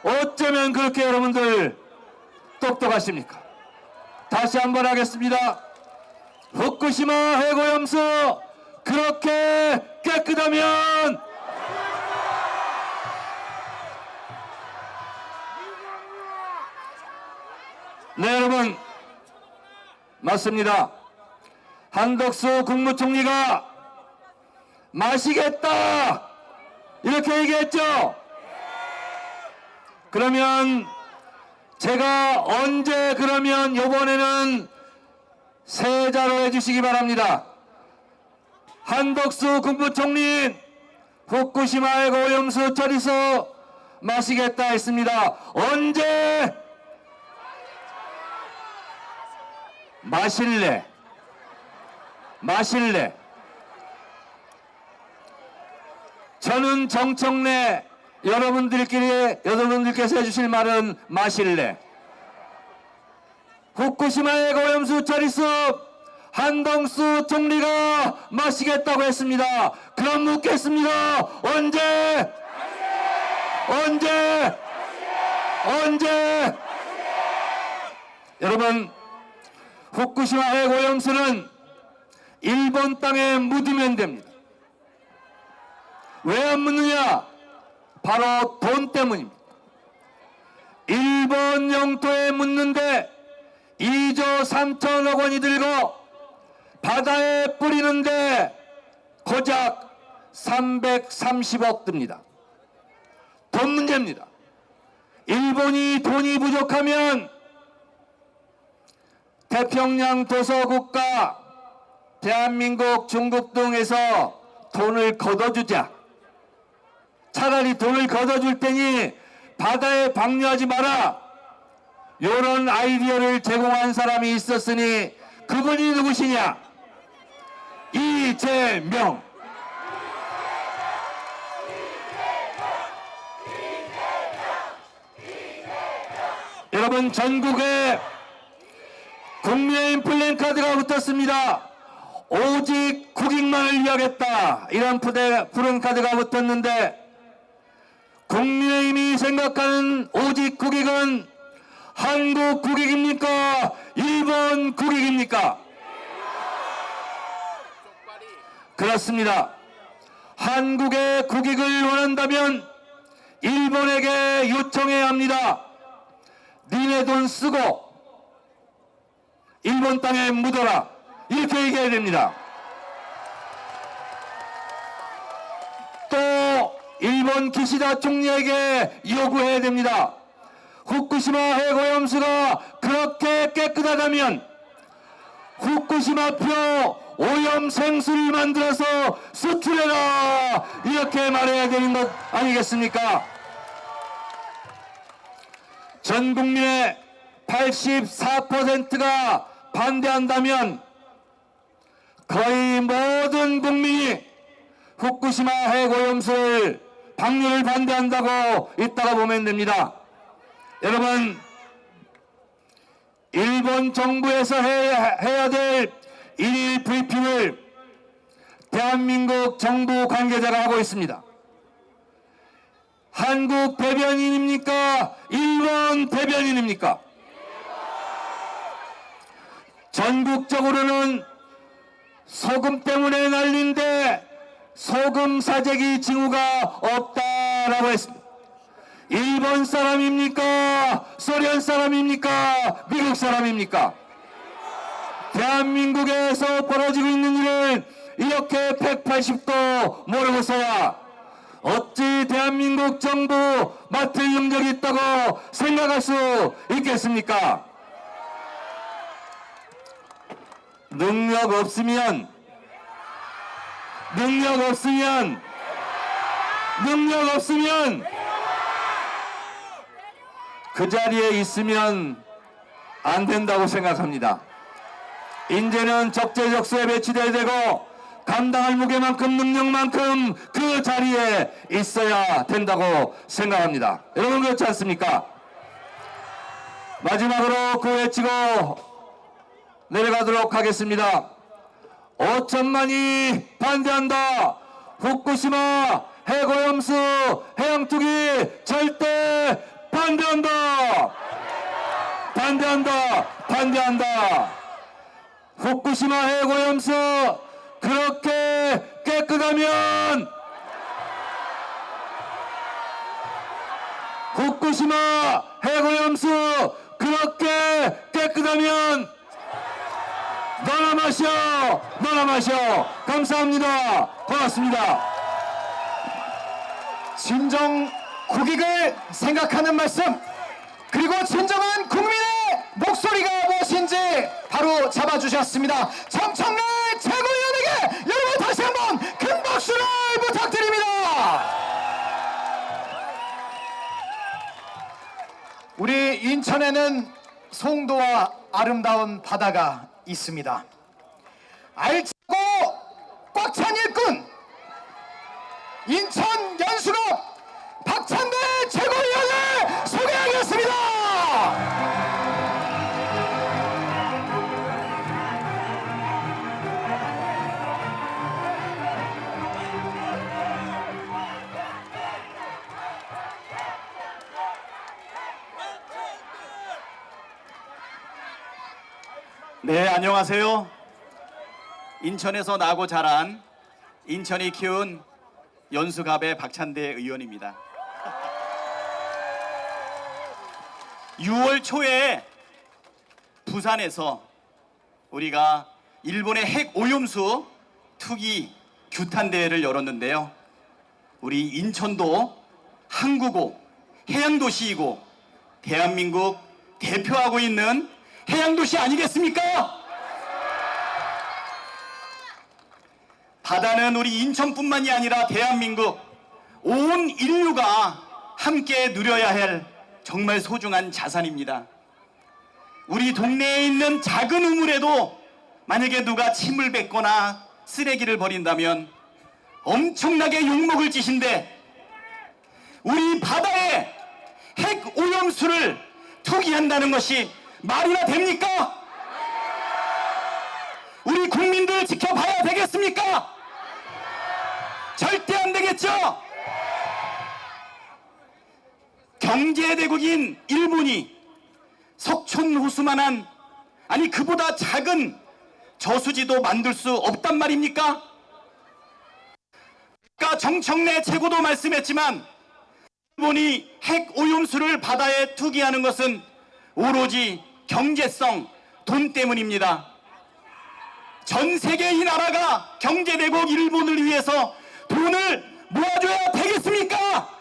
어쩌면 그렇게 여러분들 똑똑하십니까? 다시 한번 하겠습니다. 후쿠시마 핵오염수 그렇게 깨끗하면 네 여러분 맞습니다. 한덕수 국무총리가 마시겠다 이렇게 얘기했죠. 그러면 제가 언제 그러면 이번에는 세자로 해주시기 바랍니다. 한덕수 국무총리 후쿠시마 핵오염수 처리수 마시겠다 했습니다. 언제 마실래? 마실래? 저는 정청래 여러분들께서 해주실 말은 마실래? 후쿠시마 핵오염수 처리수 한덕수 총리가 마시겠다고 했습니다. 그럼 묻겠습니다. 언제? 언제? 언제? 여러분 후쿠시마 핵오염수는 일본 땅에 묻으면 됩니다. 왜 안 묻느냐? 바로 돈 때문입니다. 일본 영토에 묻는데 2조 3천억 원이 들고 바다에 뿌리는데 고작 330억 듭니다. 돈 문제입니다. 일본이 돈이 부족하면 태평양 도서국가 대한민국, 중국 등에서 돈을 걷어주자. 차라리 돈을 걷어줄 테니 바다에 방류하지 마라. 이런 아이디어를 제공한 사람이 있었으니 그분이 누구시냐? 이재명. 여러분 전국에 국민의힘 플랜카드가 붙었습니다. 오직 국익만을 위하겠다 이런 플랜카드가 붙었는데 국민의힘이 생각하는 오직 국익은 한국 국익입니까? 일본 국익입니까? 그렇습니다. 한국의 국익을 원한다면 일본에게 요청해야 합니다. 니네 돈 쓰고 일본 땅에 묻어라 이렇게 얘기해야 됩니다. 또 일본 기시다 총리에게 요구해야 됩니다. 후쿠시마 핵오염수가 그렇게 깨끗하다면 후쿠시마표 오염 생수를 만들어서 수출해라 이렇게 말해야 되는 것 아니겠습니까? 전 국민의 84%가 반대한다면 거의 모든 국민이 후쿠시마 핵오염수를 방류를 반대한다고 있다가 보면 됩니다. 여러분 일본 정부에서 해야 될 일일 브리핑을 대한민국 정부 관계자가 하고 있습니다. 한국 대변인입니까? 일본 대변인입니까? 전국적으로는 소금 때문에 난리인데 소금 사재기 징후가 없다라고 했습니다. 일본 사람입니까? 소련 사람입니까? 미국 사람입니까? 대한민국에서 벌어지고 있는 일을 이렇게 180도 모르고서야 어찌 대한민국 정부 맡을 능력이 있다고 생각할 수 있겠습니까? 능력 없으면 그 자리에 있으면 안 된다고 생각합니다. 이제는 적재적소에 배치돼야 되고 감당할 무게만큼 능력만큼 그 자리에 있어야 된다고 생각합니다. 여러분 그렇지 않습니까? 마지막으로 그 외치고 내려가도록 하겠습니다. 5천만이 반대한다. 후쿠시마 핵오염수 해양 투기 절대 반대한다. 반대한다. 후쿠시마 핵오염수 그렇게 깨끗하면 후쿠시마 핵오염수 그렇게 깨끗하면 너나 마셔. 감사합니다. 고맙습니다. 진정 국익을 생각하는 말씀, 그리고 진정한 국민의 목소리가 무엇인지 바로 잡아주셨습니다. 정청래 최고위원에게 여러분 다시 한번 큰 박수를 부탁드립니다. 우리 인천에는 송도와 아름다운 바다가 있습니다. 알차고 꽉 찬 일꾼 인천 연수갑 박찬대 최고위원을 소개하겠습니다. 네, 안녕하세요. 인천에서 나고 자란 인천이 키운 연수갑의 박찬대 의원입니다. 6월 초에 부산에서 우리가 일본의 핵 오염수 투기 규탄 대회를 열었는데요. 우리 인천도 항구고 해양도시이고 대한민국 대표하고 있는 해양도시 아니겠습니까? 바다는 우리 인천뿐만이 아니라 대한민국 온 인류가 함께 누려야 할 정말 소중한 자산입니다. 우리 동네에 있는 작은 우물에도 만약에 누가 침을 뱉거나 쓰레기를 버린다면 엄청나게 욕먹을 짓인데, 우리 바다에 핵 오염수를 투기한다는 것이 말이나 됩니까? 우리 국민들 지켜봐야 되겠습니까? 절대 안 되겠죠? 경제대국인 일본이 석촌호수만한, 아니 그보다 작은 저수지도 만들 수 없단 말입니까? 아까 정청래 최고도 말씀했지만 일본이 핵 오염수를 바다에 투기하는 것은 오로지 경제성, 돈 때문입니다. 전 세계 이 나라가 경제대국 일본을 위해서 돈을 모아줘야 되겠습니까?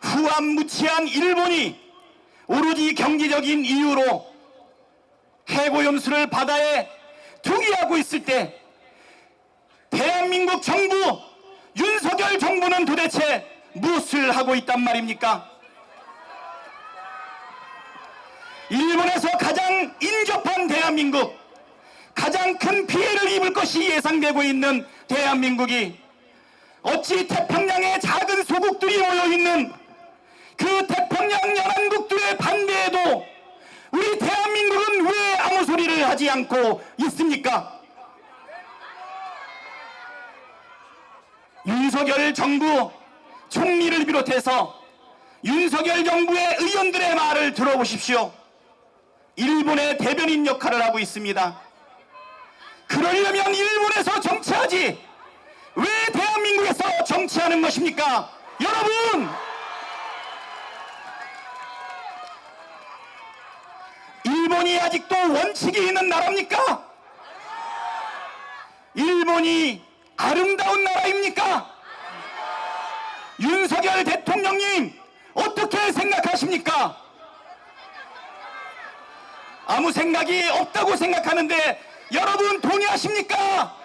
후한무치한 일본이 오로지 경제적인 이유로 핵오염수를 바다에 투기하고 있을 때 대한민국 정부, 윤석열 정부는 도대체 무엇을 하고 있단 말입니까? 일본에서 가장 인접한 대한민국, 가장 큰 피해를 입을 것이 예상되고 있는 대한민국이 어찌 태평양의 작은 소국들이 모여있는 그 태평양 연안국들의 반대에도 우리 대한민국은 왜 아무 소리를 하지 않고 있습니까? 윤석열 정부 총리를 비롯해서 윤석열 정부의 의원들의 말을 들어보십시오. 일본의 대변인 역할을 하고 있습니다. 그러려면 일본에서 정치하지 왜 대한민국에서 정치하는 것입니까? 여러분, 일본이 아직도 원칙이 있는 나라입니까? 일본이 아름다운 나라입니까? 윤석열 대통령님 어떻게 생각하십니까? 아무 생각이 없다고 생각하는데 여러분 동의하십니까?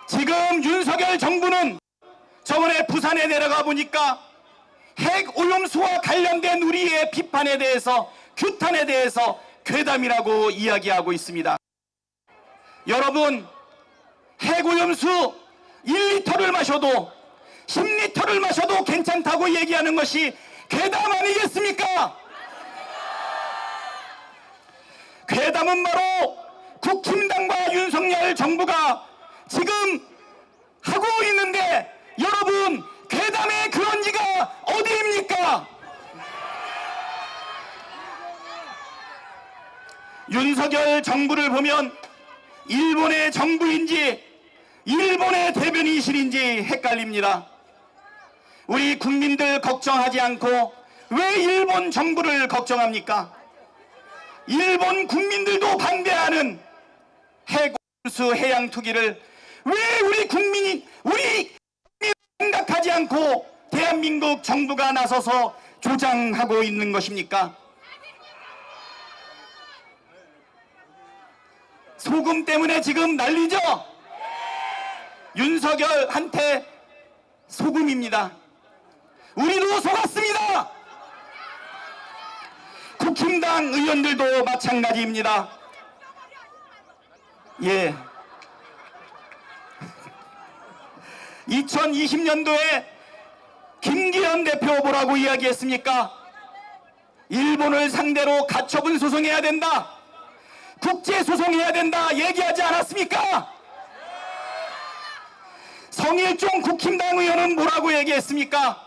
지금 윤석열 정부는 저번에 부산에 내려가 보니까 핵 오염수와 관련된 우리의 비판에 대해서, 규탄에 대해서 괴담이라고 이야기하고 있습니다. 여러분, 핵 오염수 1리터를 마셔도 10리터를 마셔도 괜찮다고 얘기하는 것이 괴담 아니겠습니까? 괴담은 바로 국힘당과 윤석열 정부가 지금 하고 있는데, 여러분, 괴담의 근원지가 어디입니까? 윤석열 정부를 보면 일본의 정부인지 일본의 대변인실인지 헷갈립니다. 우리 국민들 걱정하지 않고 왜 일본 정부를 걱정합니까? 일본 국민들도 반대하는 핵오염수 해양 투기를 왜 우리 국민이 생각하지 않고 대한민국 정부가 나서서 조장하고 있는 것입니까? 소금 때문에 지금 난리죠? 윤석열한테 소금입니다. 우리도 속았습니다. 국힘당 의원들도 마찬가지입니다. 예. 2020년도에 김기현 대표 뭐라고 이야기했습니까? 일본을 상대로 가처분 소송해야 된다, 국제 소송해야 된다 얘기하지 않았습니까? 성일종 국힘당 의원은 뭐라고 얘기했습니까?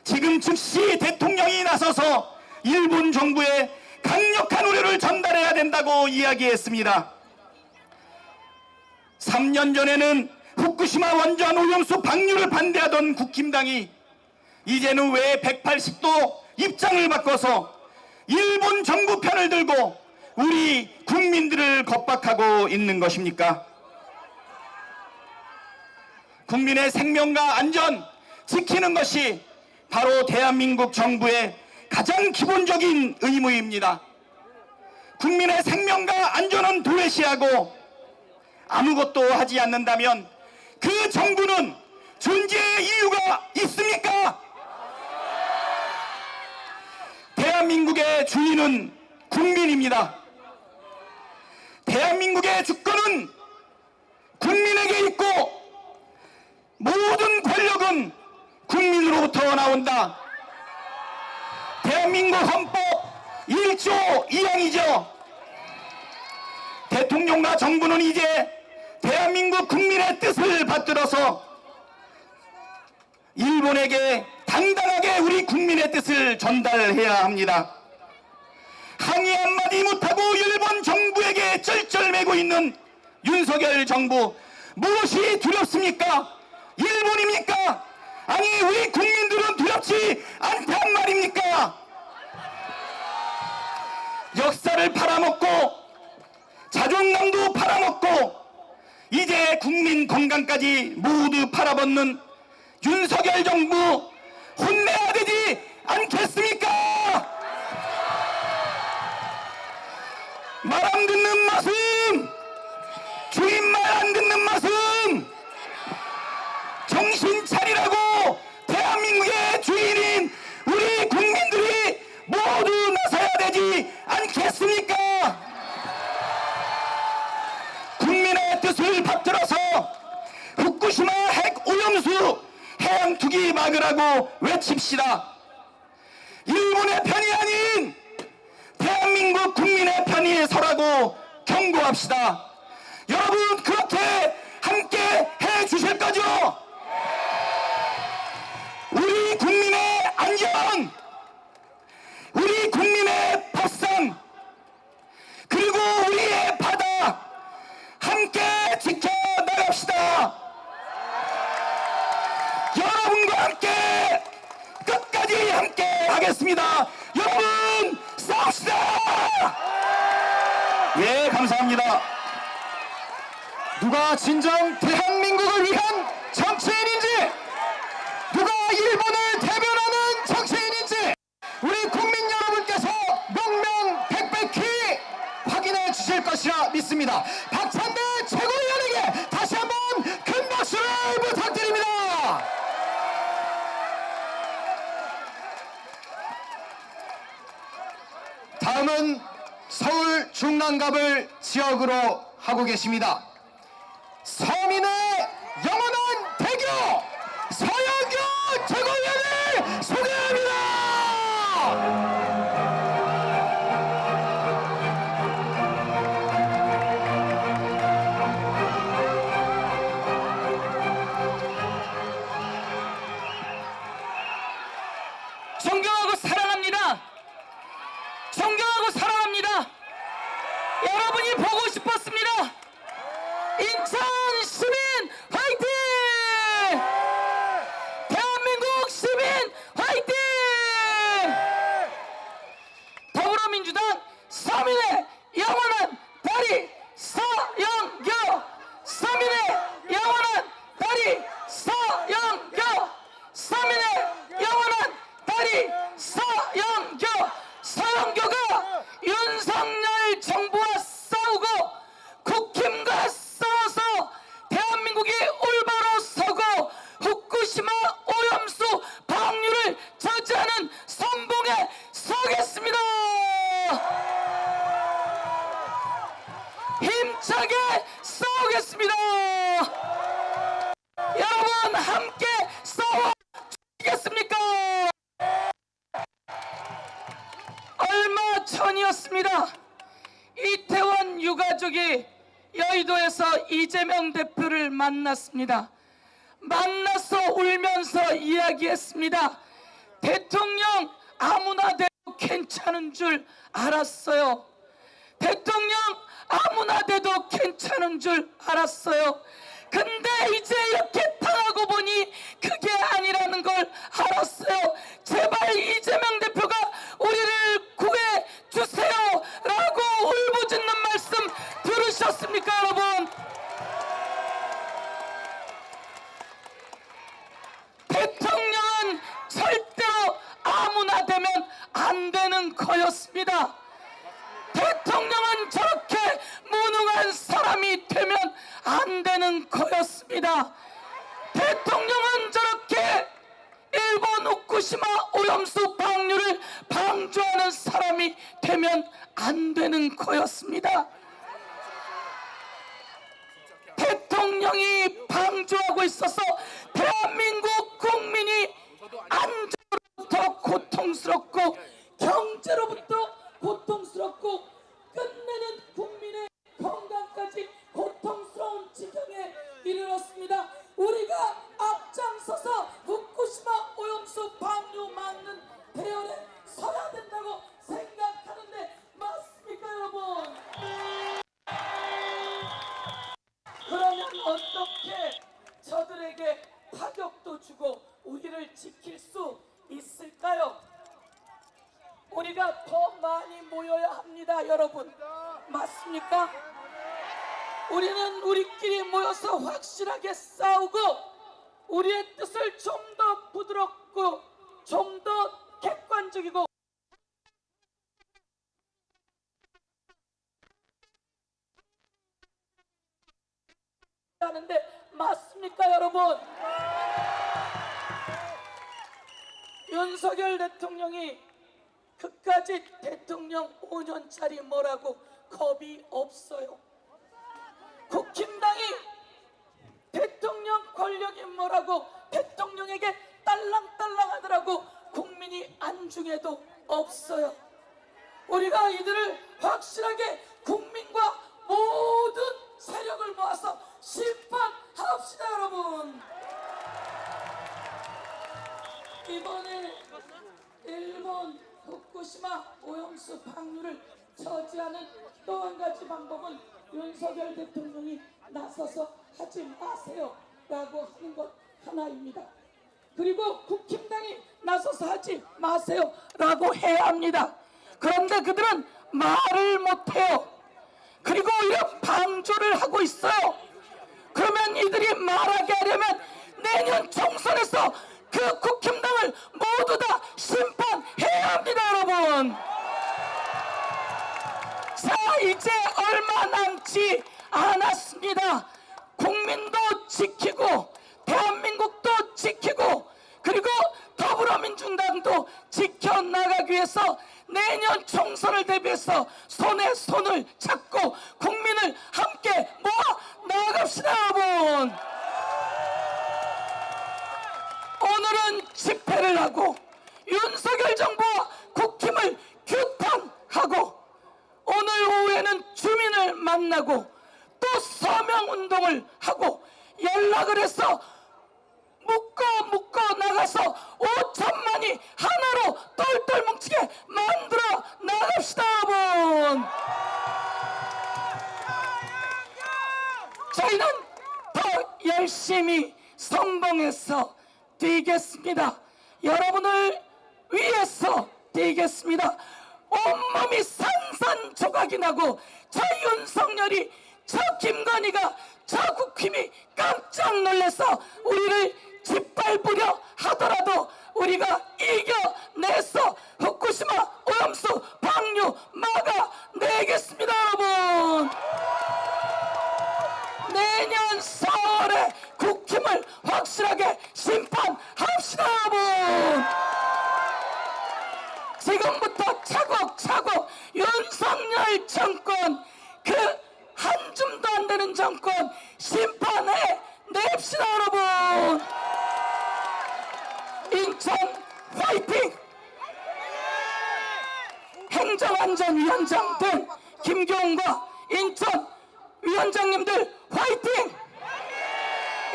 지금 즉시 대통령이 나서서 일본 정부에 강력한 우려를 전달해야 된다고 이야기했습니다. 3년 전에는 후쿠시마 원전 오염수 방류를 반대하던 국힘당이 이제는 왜 180도 입장을 바꿔서 일본 정부 편을 들고 우리 국민들을 겁박하고 있는 것입니까? 국민의 생명과 안전 지키는 것이 바로 대한민국 정부의 가장 기본적인 의무입니다. 국민의 생명과 안전은 도외시하고 아무것도 하지 않는다면 그 정부는 존재의 이유가 있습니까? 대한민국의 주인은 국민입니다. 대한민국의 주권은 국민에게 있고 모든 권력은 국민으로부터 나온다. 대한민국 헌법 1조 2항이죠. 대통령과 정부는 이제 대한민국 국민의 뜻을 받들어서 일본에게 당당하게 우리 국민의 뜻을 전달해야 합니다. 항의 한마디 못하고 일본 정부에게 쩔쩔매고 있는 윤석열 정부, 무엇이 두렵습니까? 일본입니까? 아니, 우리 국민들은 두렵지 않단 말입니까? 역사를 팔아먹고 자존감도 팔아먹고 이제 국민 건강까지 모두 팔아먹는 윤석열 정부 혼내야 되지 않겠습니까? 말 안 듣는 말씀, 주인 말 안 듣는 말씀, 정신 차리라고 대한민국의 주인인 우리 국민들이 모두 나서야 되지 않겠습니까? 국민의 뜻을 받들어서 후쿠시마 핵 오염수 해양 투기 막으라고 외칩시다. 일본의 편이 아닌 대한민국 국민의 편이 서라고 경고합시다. 여러분, 그렇게 함께 해 주실 거죠? 우리 국민의 안전, 우리 국민의 예, 감사합니다. 누가 진정 대한민국을 위한 정치인인지, 누가 일본을 대변하는 정치인인지 우리 국민 여러분께서 명명백백히 확인해 주실 것이라 믿습니다. 박찬대 최고위원에게 다시 한번 큰 박수를 부탁드립니다. 다음은 서울 중랑갑을 지역으로 하고 계십니다. 서민의 영원한 대교 서영교 최고위원을 소개합니다. 존경하고 사랑합니다. 존경하고 사랑합니다. 여러분이 보고 싶었습니다. 인천 시민 화이팅! 대한민국 시민 화이팅! 더불어민주당 서민의 영원한 다리 서영교, 서민의 영원한 다리 서영교, 서민의 영원한 다리 서영교. 서영교가 윤석열 정부와 싸우고 국힘과 싸워서 대한민국이 올바로 서고 후쿠시마 오염수 방류를 저지하는 선봉에 서겠습니다. 힘차게 싸우겠습니다. 여러분 함께 싸워주시겠습니까? 얼마 전이었습니다. 이태원 유가족이 여의도에서 이재명 대표를 만났습니다. 만나서 울면서 이야기했습니다. 대통령 아무나 돼도 괜찮은 줄 알았어요. 대통령 아무나 돼도 괜찮은 줄 알았어요. 근데 이제 이렇게 당하고 보니 그게 아니라는 걸 알았어요. 제발 이재명 대표가 우리를 구해 주세요 라고 울부짖는 말씀 들으셨습니까 여러분? 대통령은 절대로 아무나 되면 안 되는 거였습니다. 대통령은 저렇게 무능한 사람이 되면 안 되는 거였습니다. 대통령은 저렇게 일본 후쿠시마 오염수 방류를 방조하는 사람이 되면 안 되는 거였습니다. 대통령이 방조하고 있어서 대한민국 국민이 안전으로부터 고통스럽고 경제로부터 고통스럽고 끝내는 국민의 건강까지 고통스러운 지경에 이르렀습니다. 우리가 앞장서서 후쿠시마 오염수 방류 막는 대열에 서야 된다고 생각하는데 맞습니까 여러분? 그러면 어떻게 저들에게 타격도 주고 우리를 지킬 수 있을까요? 우리가 더 많이 모여야 합니다 여러분. 맞습니까? 우리는 우리끼리 모여서 확실하게 싸우고 우리의 뜻을 좀 더 부드럽고 좀 더 객관적이고 하는데 맞습니까 여러분? 윤석열 대통령이 그까지 대통령 5년짜리 뭐라고 겁이 없어요. 국힘당이 대통령 권력이 뭐라고 대통령에게 딸랑딸랑 하더라고 국민이 안중에도 없어요. 우리가 이들을 확실하게 국민과 모든 세력을 모아서 심판합시다 여러분. 이번에 일본 후쿠시마 오염수 방류를 저지하는 또 한 가지 방법은 윤석열 대통령이 나서서 하지 마세요 라고 하는 것 하나입니다. 그리고 국힘당이 나서서 하지 마세요 라고 해야 합니다. 그런데 그들은 말을 못해요. 그리고 오히려 방조를 하고 있어요. 그러면 이들이 말하게 하려면 내년 총선에서 그 국힘당을 모두 다 심판해야 합니다, 여러분. 자, 이제 얼마 남지 않았습니다. 국민도 지키고 대한민국도 지키고 그리고 더불어민주당도 지켜나가기 위해서 내년 총선을 대비해서 손에 손을 잡고 국민을 함께 모아 나갑시다, 여러분. 오늘은 집회를 하고 윤석열 정부와 국힘을 규탄하고 오늘 오후에는 주민을 만나고 또 서명운동을 하고 연락을 해서 묶어 나가서 5천만이 하나로 똘똘 뭉치게 만들어 나갑시다, 여러분. 저희는 더 열심히 선봉해서 뛰겠습니다. 여러분을 위해서 뛰겠습니다. 온몸이 산산조각이 나고 저 윤석열이 저 김건희가 저 국힘이 깜짝 놀라서 우리를 짓밟으려 하더라도 우리가 이겨내서 후쿠시마 오염수 방류 막아내겠습니다, 여러분. 내년 4월에 국힘을 확실하게 심판합시다, 여러분. 지금부터 차곡차곡 윤석열 정권, 그 한 줌도 안 되는 정권 심판해 냅시다, 여러분. 인천 화이팅! 행정안전위원장 등 김경훈과 인천 위원장님들 화이팅!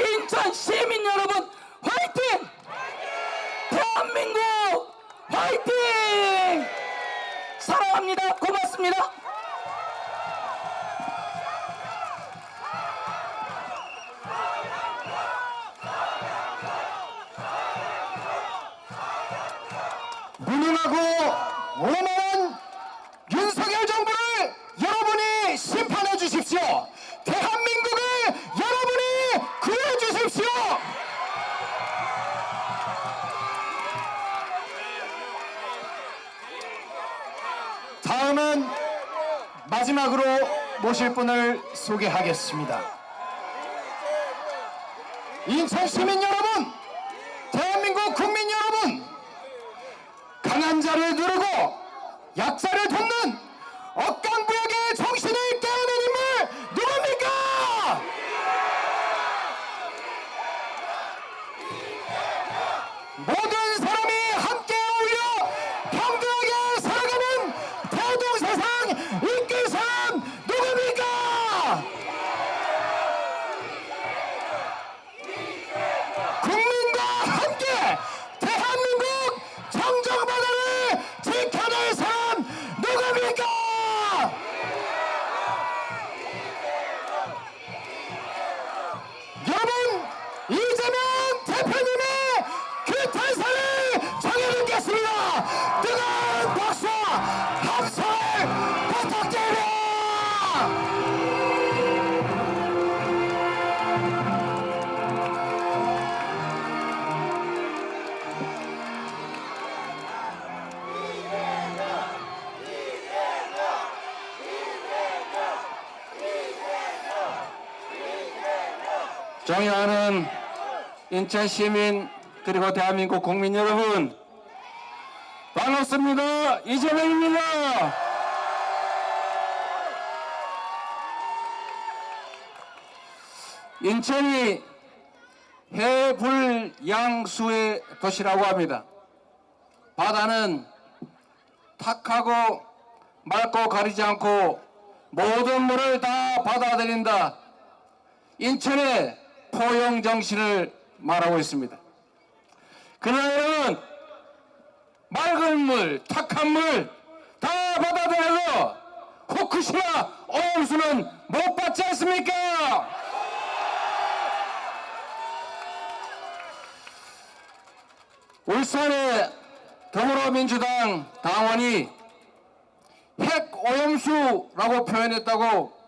인천 시민 여러분 화이팅! 대한민국 화이팅! 사랑합니다. 고맙습니다. 무능하고 오만한 윤석열 정부를 여러분이 심판해 주십시오. 대한민국을 여러분이 구해 주십시오. 다음은 마지막으로 모실 분을 소개하겠습니다. 인천 시민 여러분, 대한민국 국민 여러분, 강한 자를 누르고 약자를 돕는 억강부역의 정신을 깨우는 인물 누굽니까? 모든 사람이 함께 어울려 평등하게 살아가는 대동세상 이끌 사람 누굽니까? 국민과 함께 대한민국 정정바다를 지켜낼 사람 누굽니까? 여러분, 이재명 대표님의 그 탄사를 정해놓겠습니다. 뜨거운 박수와 함성 부탁드립니다. 존경하는 인천 시민 그리고 대한민국 국민 여러분, 반갑습니다. 이재명입니다. 인천이 해불양수의 도시라고 합니다. 바다는 탁하고 맑고 가리지 않고 모든 물을 다 받아들인다. 인천의 포용 정신을 말하고 있습니다. 그러나 여러분, 맑은 물, 탁한 물 다 받아들여도 후쿠시마 오염수는 못 받지 않습니까? 울산의 더불어민주당 당원이 핵 오염수라고 표현했다고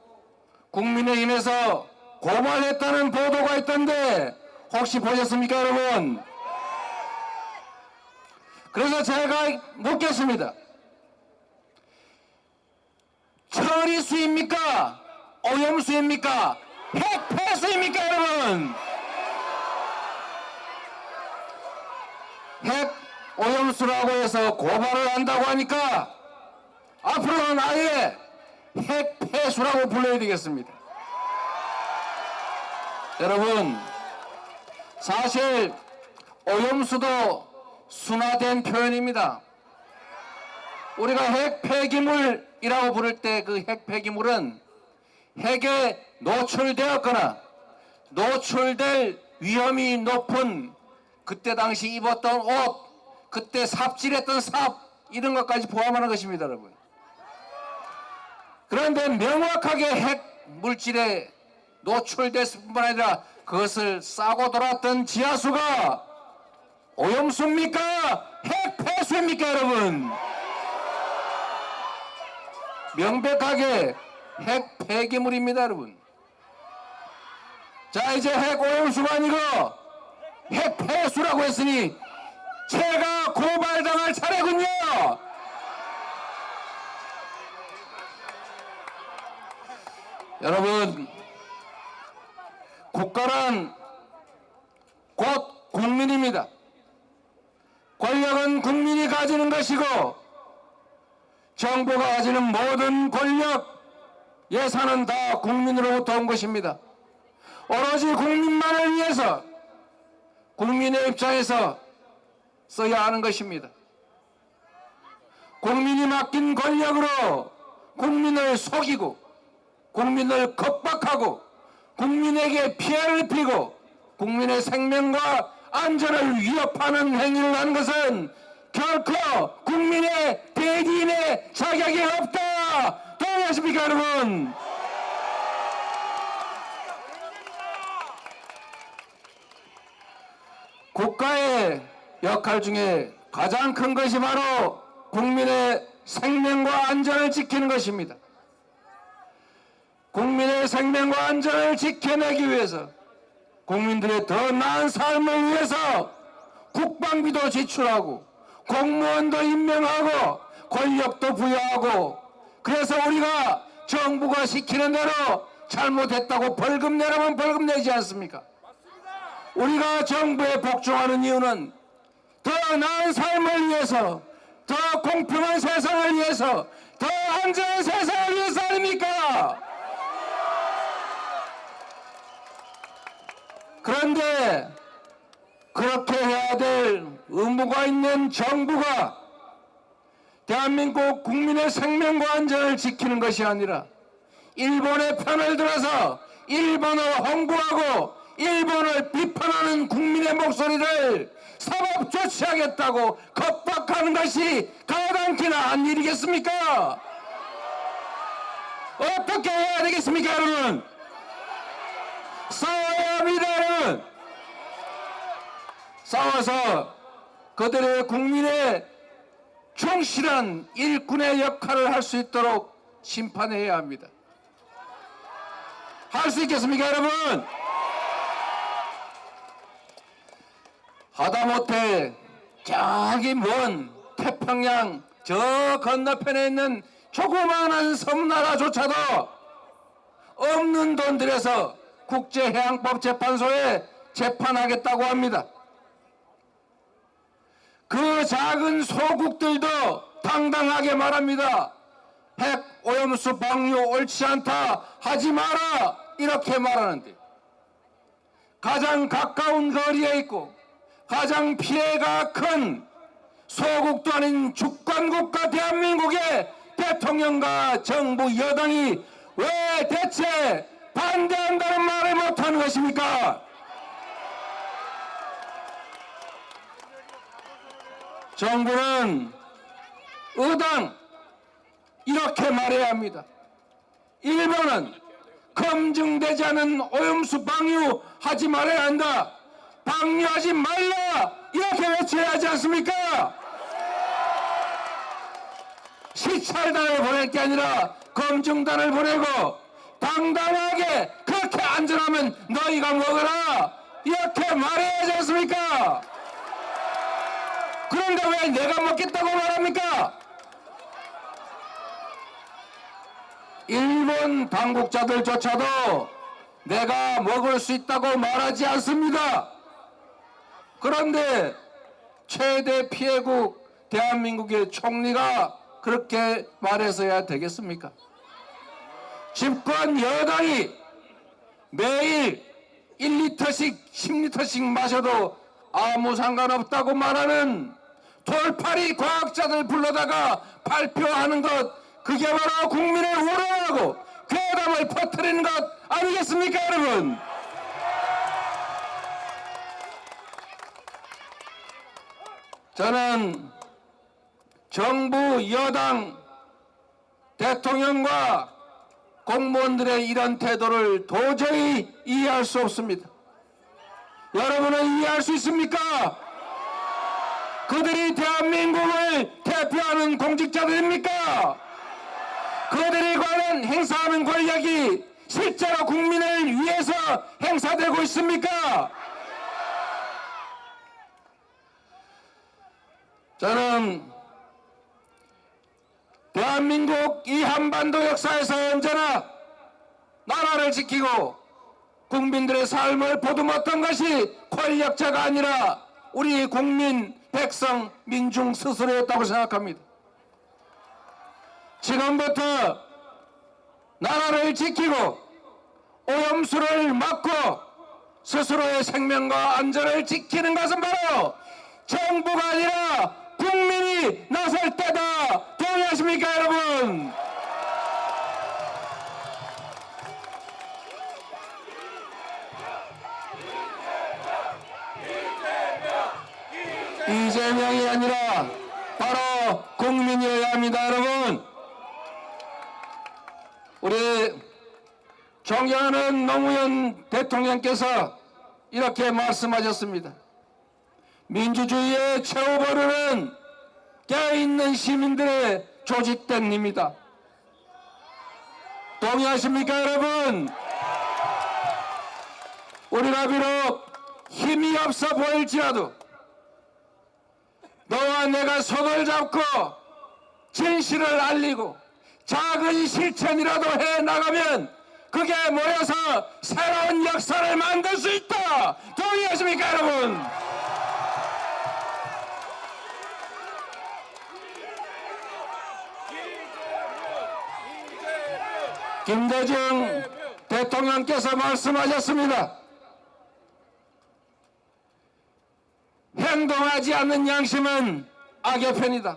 국민의힘에서 고발했다는 보도가 있던데 혹시 보셨습니까, 여러분? 그래서 제가 묻겠습니다. 처리수입니까? 오염수입니까? 핵폐수입니까, 여러분? 핵 오염수라고 해서 고발을 한다고 하니까 앞으로는 아예 핵폐수라고 불러야 되겠습니다. 여러분, 사실 오염수도 순화된 표현입니다. 우리가 핵폐기물이라고 부를 때 그 핵폐기물은 핵에 노출되었거나 노출될 위험이 높은 그때 당시 입었던 옷, 그때 삽질했던 삽, 이런 것까지 포함하는 것입니다, 여러분. 그런데 명확하게 핵 물질에 노출됐을 뿐만 아니라 그것을 싸고 돌았던 지하수가 오염수입니까? 핵폐수입니까, 여러분? 명백하게 핵폐기물입니다, 여러분. 자, 이제 핵오염수가 아니고 핵폐수라고 했으니 제가 고발당할 차례군요. 여러분, 국가란 곧 국민입니다. 권력은 국민이 가지는 것이고 정부가 가지는 모든 권력, 예산은 다 국민으로부터 온 것입니다. 오로지 국민만을 위해서 국민의 입장에서 써야 하는 것입니다. 국민이 맡긴 권력으로 국민을 속이고 국민을 겁박하고 국민에게 피해를 입히고 국민의 생명과 안전을 위협하는 행위를 하는 것은 결코 국민의 대리인의 자격이 없다. 동의하십니까, 여러분? 국가의 역할 중에 가장 큰 것이 바로 국민의 생명과 안전을 지키는 것입니다. 국민의 생명과 안전을 지켜내기 위해서 국민들의 더 나은 삶을 위해서 국방비도 지출하고 공무원도 임명하고 권력도 부여하고, 그래서 우리가 정부가 시키는 대로 잘못했다고 벌금 내라면 벌금 내지 않습니까? 우리가 정부에 복종하는 이유는 더 나은 삶을 위해서, 더 공평한 세상을 위해서, 더 안전한 세상을 위해서 아닙니까? 그런데 그렇게 해야 될 의무가 있는 정부가 대한민국 국민의 생명과 안전을 지키는 것이 아니라 일본의 편을 들어서 일본을 홍보하고 일본을 비판하는 국민의 목소리를 사법 조치하겠다고 겁박하는 것이 가당키나 한 일이겠습니까? 어떻게 해야 되겠습니까, 여러분? 싸워야 합니다, 여러분. 싸워서 그들의 국민의 충실한 일꾼의 역할을 할 수 있도록 심판해야 합니다. 할 수 있겠습니까, 여러분? 하다못해 저기 먼 태평양 저 건너편에 있는 조그마한 섬나라조차도 없는 돈 들여서 국제해양법재판소에 재판하겠다고 합니다. 그 작은 소국들도 당당하게 말합니다. 핵 오염수 방류 옳지 않다, 하지 마라, 이렇게 말하는데 가장 가까운 거리에 있고 가장 피해가 큰 소국도 아닌 주권국가 대한민국의 대통령과 정부 여당이 왜 대체 반대한다는 말을 못하는 것입니까? 정부는 의당 이렇게 말해야 합니다. 일본은 검증되지 않은 오염수 방류하지 말아야 한다, 방류하지 말라, 이렇게 외쳐야 하지 않습니까? 시찰단을 보낼 게 아니라 검증단을 보내고 당당하게 그렇게 안전하면 너희가 먹어라 이렇게 말해야지 않습니까? 그런데 왜 내가 먹겠다고 말합니까? 일본 당국자들조차도 내가 먹을 수 있다고 말하지 않습니다. 그런데 최대 피해국 대한민국의 총리가 그렇게 말해서야 되겠습니까? 집권 여당이 매일 1리터씩 10리터씩 마셔도 아무 상관없다고 말하는 돌팔이 과학자들 불러다가 발표하는 것, 그게 바로 국민을 우롱하고 괴담을 퍼뜨리는 것 아니겠습니까, 여러분? 저는 정부, 여당, 대통령과 공무원들의 이런 태도를 도저히 이해할 수 없습니다. 여러분은 이해할 수 있습니까? 그들이 대한민국을 대표하는 공직자들입니까? 그들이 관한 행사하는 권력이 실제로 국민을 위해서 행사되고 있습니까? 저는 대한민국 이 한반도 역사에서 언제나 나라를 지키고 국민들의 삶을 보듬었던 것이 권력자가 아니라 우리 국민, 백성, 민중 스스로였다고 생각합니다. 지금부터 나라를 지키고 오염수를 막고 스스로의 생명과 안전을 지키는 것은 바로 정부가 아니라 국민이 나설 때다. 동의하십니까, 여러분? 이재명이 아니라 바로 국민이어야 합니다, 여러분. 우리 존경하는 노무현 대통령께서 이렇게 말씀하셨습니다. 민주주의의 최후보루는 깨어있는 시민들의 조직된 힘이다. 동의하십니까, 여러분? 우리가 비록 힘이 없어 보일지라도 너와 내가 손을 잡고 진실을 알리고 작은 실천이라도 해나가면 그게 모여서 새로운 역사를 만들 수 있다. 동의하십니까, 여러분? 김대중 대통령께서 말씀하셨습니다. 행동하지 않는 양심은 악의 편이다.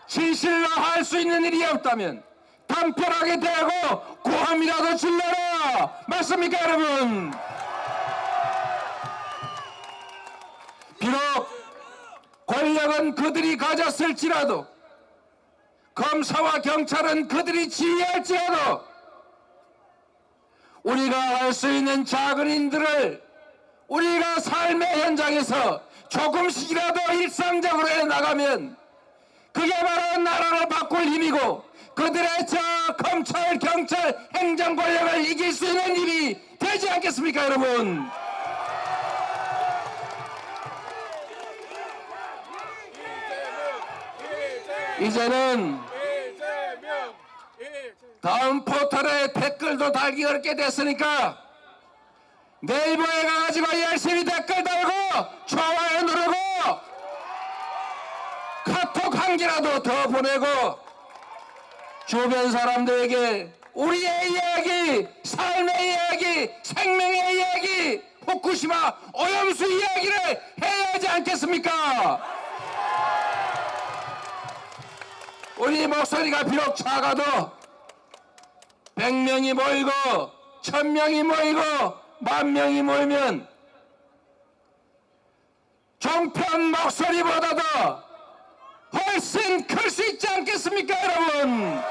진실로 할 수 있는 일이 없다면 담벼락에 대고 고함이라도 질러라. 맞습니까, 여러분? 비록 권력은 그들이 가졌을지라도 검사와 경찰은 그들이 지휘할지라도 우리가 할 수 있는 작은 일들을 우리가 삶의 현장에서 조금씩이라도 일상적으로 해나가면 그게 바로 나라를 바꿀 힘이고 그들의 저 검찰, 경찰, 행정 권력을 이길 수 있는 힘이 되지 않겠습니까, 여러분? 이제는 다음 포털에 댓글도 달기 어렵게 됐으니까 네이버에 가가지고 열심히 댓글 달고 좋아요 누르고 카톡 한 개라도 더 보내고 주변 사람들에게 우리의 이야기, 삶의 이야기, 생명의 이야기, 후쿠시마 오염수 이야기를 해야 하지 않겠습니까? 우리 목소리가 비록 작아도 100명이 모이고 1000명이 모이고 10,000명이 모이면 종편 목소리보다도 훨씬 클 수 있지 않겠습니까, 여러분?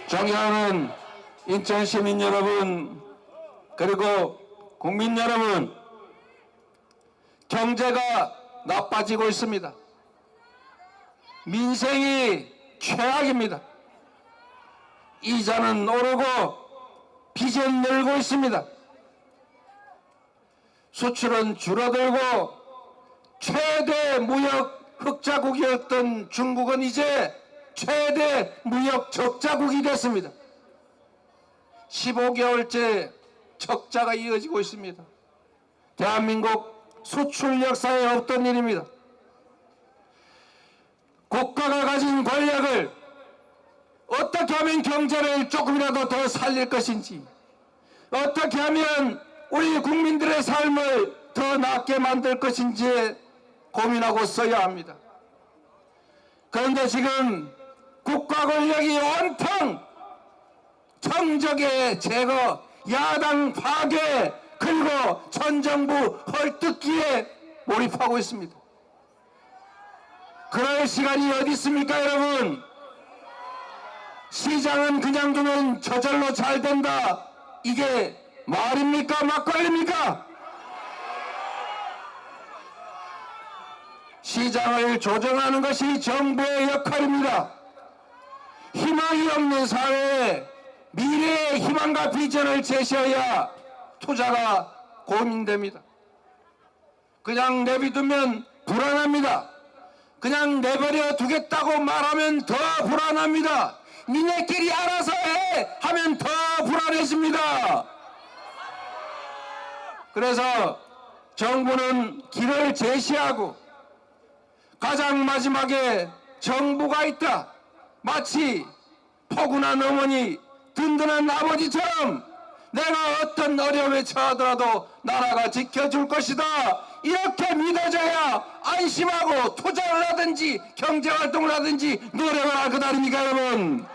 존경하는 인천 시민 여러분, 그리고 국민 여러분, 경제가 나빠지고 있습니다. 민생이 최악입니다. 이자는 오르고 빚은 늘고 있습니다. 수출은 줄어들고 최대 무역 흑자국이었던 중국은 이제 최대 무역 적자국이 됐습니다. 15개월째 적자가 이어지고 있습니다. 대한민국 수출 역사에 없던 일입니다. 국가가 가진 권력을 어떻게 하면 경제를 조금이라도 더 살릴 것인지, 어떻게 하면 우리 국민들의 삶을 더 낫게 만들 것인지 고민하고 써야 합니다. 그런데 지금 국가 권력이 온통 정적의 제거, 야당 파괴, 그리고 전 정부 헐뜯기에 몰입하고 있습니다. 그럴 시간이 어디 있습니까, 여러분? 시장은 그냥 두면 저절로 잘 된다. 이게 말입니까, 막걸리입니까? 시장을 조정하는 것이 정부의 역할입니다. 희망이 없는 사회에 미래의 희망과 비전을 제시해야 투자가 고민됩니다. 그냥 내비두면 불안합니다. 그냥 내버려 두겠다고 말하면 더 불안합니다. 니네끼리 알아서 해 하면 더 불안해집니다. 그래서 정부는 길을 제시하고 가장 마지막에 정부가 있다. 마치 포근한 어머니, 든든한 아버지처럼 내가 어떤 어려움에 처하더라도 나라가 지켜줄 것이다. 이렇게 믿어져야 안심하고 투자를 하든지 경제활동을 하든지 노력을 할 것 아닙니까, 여러분?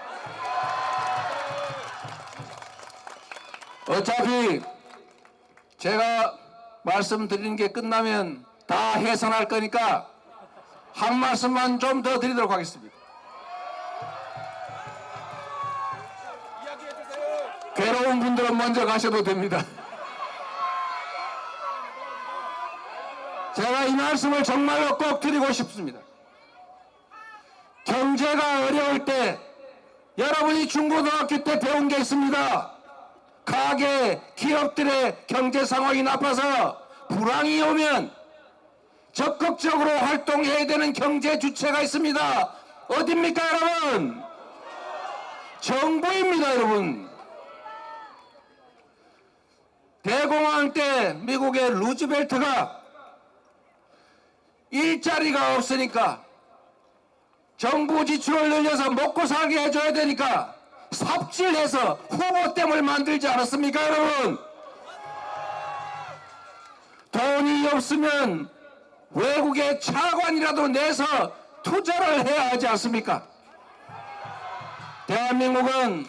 어차피 제가 말씀드리는 게 끝나면 다 해산할 거니까 한 말씀만 좀 더 드리도록 하겠습니다. 괴로운 분들은 먼저 가셔도 됩니다. 제가 이 말씀을 정말로 꼭 드리고 싶습니다. 경제가 어려울 때 여러분이 중고등학교 때 배운 게 있습니다. 가게, 기업들의 경제 상황이 나빠서 불황이 오면 적극적으로 활동해야 되는 경제 주체가 있습니다. 어딥니까, 여러분? 정부입니다, 여러분. 대공황 때 미국의 루즈벨트가 일자리가 없으니까 정부 지출을 늘려서 먹고 살게 해줘야 되니까 삽질해서 후보댐을 만들지 않았습니까, 여러분? 돈이 없으면 외국에 차관이라도 내서 투자를 해야 하지 않습니까? 대한민국은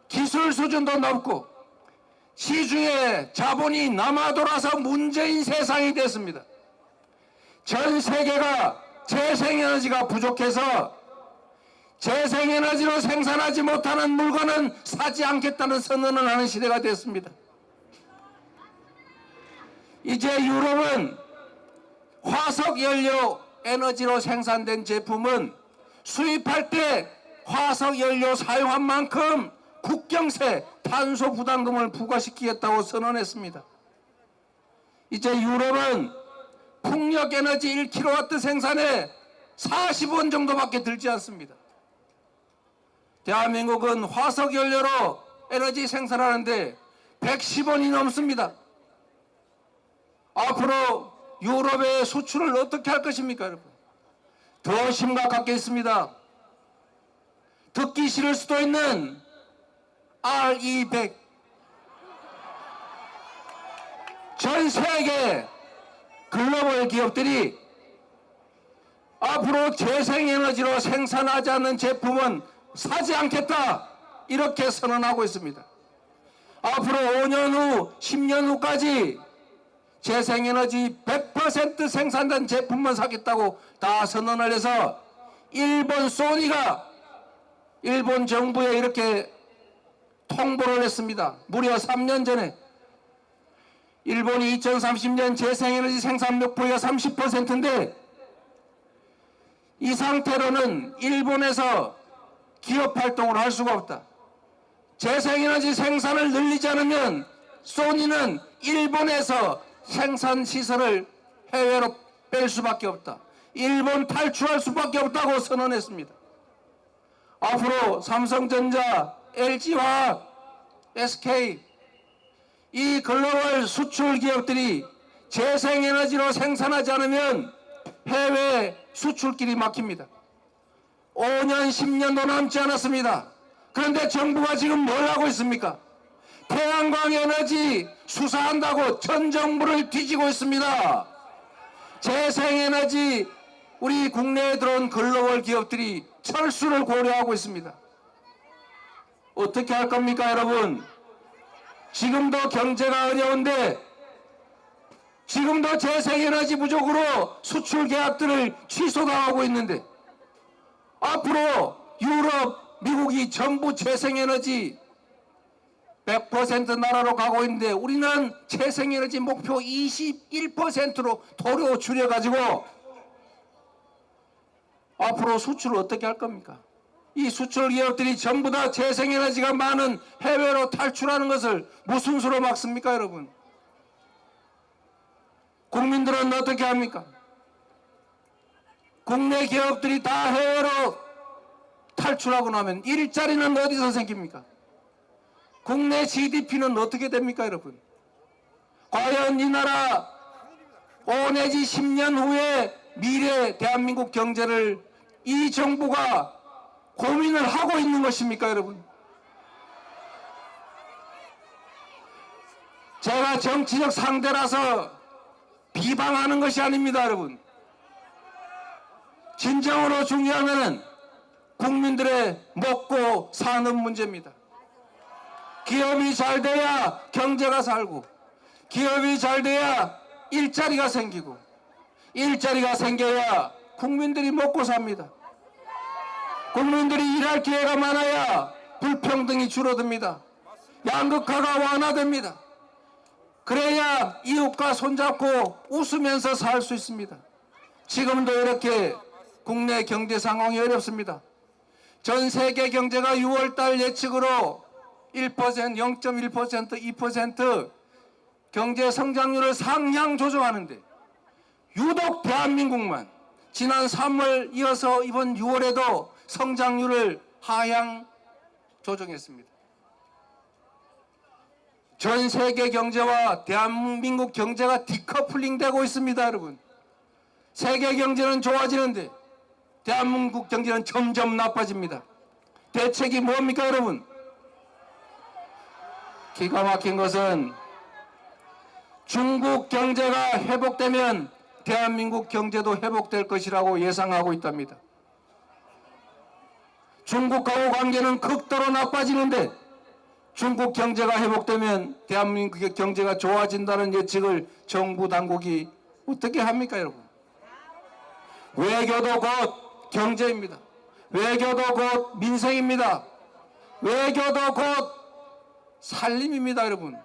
기술 수준도 높고 시중에 자본이 남아 돌아서 문제인 세상이 됐습니다. 전 세계가 재생에너지가 부족해서 재생에너지로 생산하지 못하는 물건은 사지 않겠다는 선언을 하는 시대가 됐습니다. 이제 유럽은 화석연료 에너지로 생산된 제품은 수입할 때 화석연료 사용한 만큼 국경세 탄소 부담금을 부과시키겠다고 선언했습니다. 이제 유럽은 풍력에너지 1kW 생산에 40원 정도밖에 들지 않습니다. 대한민국은 화석연료로 에너지 생산하는데 110원이 넘습니다. 앞으로 유럽의 수출을 어떻게 할 것입니까, 여러분? 더 심각한 게 있습니다. 듣기 싫을 수도 있는 RE100. 전 세계 글로벌 기업들이 앞으로 재생에너지로 생산하지 않는 제품은 사지 않겠다, 이렇게 선언하고 있습니다. 앞으로 5년 후, 10년 후까지 재생에너지 100% 생산된 제품만 사겠다고 다 선언을 해서 일본 소니가 일본 정부에 이렇게 통보를 했습니다. 무려 3년 전에 일본이 2030년 재생에너지 생산 목표가 30%인데 이 상태로는 일본에서 기업 활동을 할 수가 없다. 재생에너지 생산을 늘리지 않으면 소니는 일본에서 생산 시설을 해외로 뺄 수밖에 없다. 일본 탈출할 수밖에 없다고 선언했습니다. 앞으로 삼성전자, LG화학, SK 이 글로벌 수출 기업들이 재생에너지로 생산하지 않으면 해외 수출길이 막힙니다. 5년, 10년도 남지 않았습니다. 그런데 정부가 지금 뭘 하고 있습니까? 태양광 에너지 수사한다고 전 정부를 뒤지고 있습니다. 재생에너지 우리 국내에 들어온 글로벌 기업들이 철수를 고려하고 있습니다. 어떻게 할 겁니까, 여러분? 지금도 경제가 어려운데 지금도 재생에너지 부족으로 수출 계약들을 취소당하고 있는데 앞으로 유럽, 미국이 전부 재생에너지 100% 나라로 가고 있는데 우리는 재생에너지 목표 21%로 도로 줄여가지고 앞으로 수출을 어떻게 할 겁니까? 이 수출 기업들이 전부 다 재생에너지가 많은 해외로 탈출하는 것을 무슨 수로 막습니까, 여러분? 국민들은 어떻게 합니까? 국내 기업들이 다 해외로 탈출하고 나면 일자리는 어디서 생깁니까? 국내 GDP는 어떻게 됩니까, 여러분? 과연 이 나라 5 내지 10년 후에 미래 대한민국 경제를 이 정부가 고민을 하고 있는 것입니까, 여러분? 제가 정치적 상대라서 비방하는 것이 아닙니다, 여러분. 진정으로 중요한 것은 국민들의 먹고 사는 문제입니다. 기업이 잘 돼야 경제가 살고, 기업이 잘 돼야 일자리가 생기고, 일자리가 생겨야 국민들이 먹고 삽니다. 국민들이 일할 기회가 많아야 불평등이 줄어듭니다. 양극화가 완화됩니다. 그래야 이웃과 손잡고 웃으면서 살 수 있습니다. 지금도 이렇게 국내 경제 상황이 어렵습니다. 전 세계 경제가 6월달 예측으로 1%, 0.1%, 2% 경제 성장률을 상향 조정하는데 유독 대한민국만 지난 3월 이어서 이번 6월에도 성장률을 하향 조정했습니다. 전 세계 경제와 대한민국 경제가 디커플링 되고 있습니다, 여러분. 세계 경제는 좋아지는데 대한민국 경제는 점점 나빠집니다. 대책이 뭡니까, 여러분? 기가 막힌 것은 중국 경제가 회복되면 대한민국 경제도 회복될 것이라고 예상하고 있답니다. 중국하고 관계는 극도로 나빠지는데 중국 경제가 회복되면 대한민국의 경제가 좋아진다는 예측을 정부 당국이 어떻게 합니까, 여러분? 외교도 곧 경제입니다. 외교도 곧 민생입니다. 외교도 곧 살림입니다, 여러분.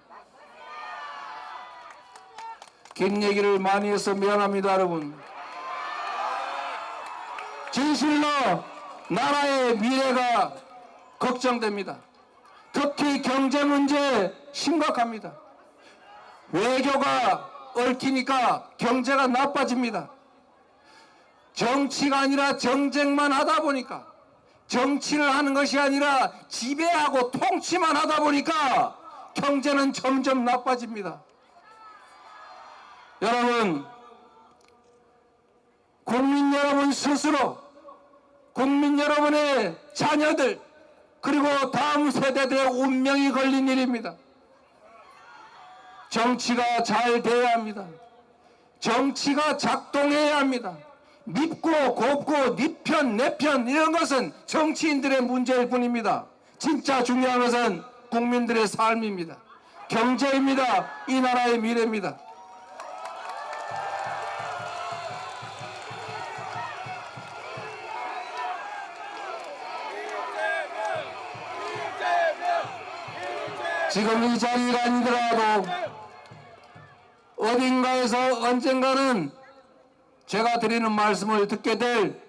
긴 얘기를 많이 해서 미안합니다, 여러분. 진실로 나라의 미래가 걱정됩니다. 특히 경제 문제 심각합니다. 외교가 얽히니까 경제가 나빠집니다. 정치가 아니라 정쟁만 하다 보니까, 정치를 하는 것이 아니라 지배하고 통치만 하다 보니까 경제는 점점 나빠집니다. 여러분, 국민 여러분 스스로, 국민 여러분의 자녀들, 그리고 다음 세대들의 운명이 걸린 일입니다. 정치가 잘 돼야 합니다. 정치가 작동해야 합니다. 밉고 곱고 네 편, 내 편 이런 것은 정치인들의 문제일 뿐입니다. 진짜 중요한 것은 국민들의 삶입니다. 경제입니다. 이 나라의 미래입니다. 지금 이 자리가 아니더라도 어딘가에서 언젠가는 제가 드리는 말씀을 듣게 될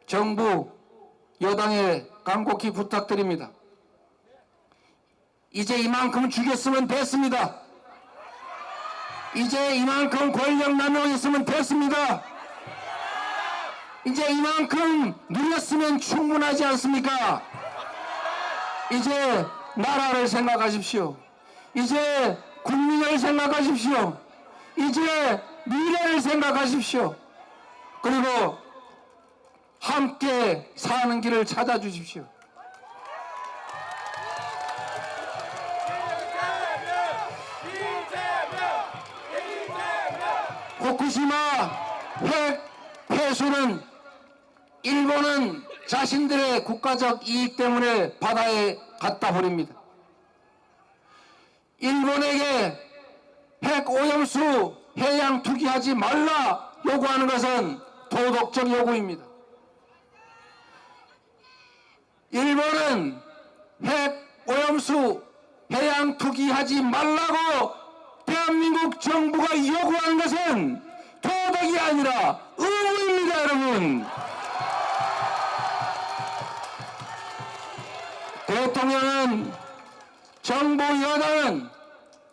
정부 여당에 간곡히 부탁드립니다. 이제 이만큼 죽였으면 됐습니다. 이제 이만큼 권력 남용했으면 됐습니다. 이제 이만큼 누렸으면 충분하지 않습니까? 이제 나라를 생각하십시오. 이제 국민을 생각하십시오. 이제 미래를 생각하십시오. 그리고 함께 사는 길을 찾아주십시오. 후쿠시마 핵 폐수는 일본은 자신들의 국가적 이익 때문에 바다에 갖다 버립니다. 일본에게 핵 오염수 해양 투기하지 말라 요구하는 것은 도덕적 요구입니다. 일본은 핵 오염수 해양 투기하지 말라고 대한민국 정부가 요구하는 것은 도덕이 아니라 의무입니다, 여러분. 대통령은, 정부 여당은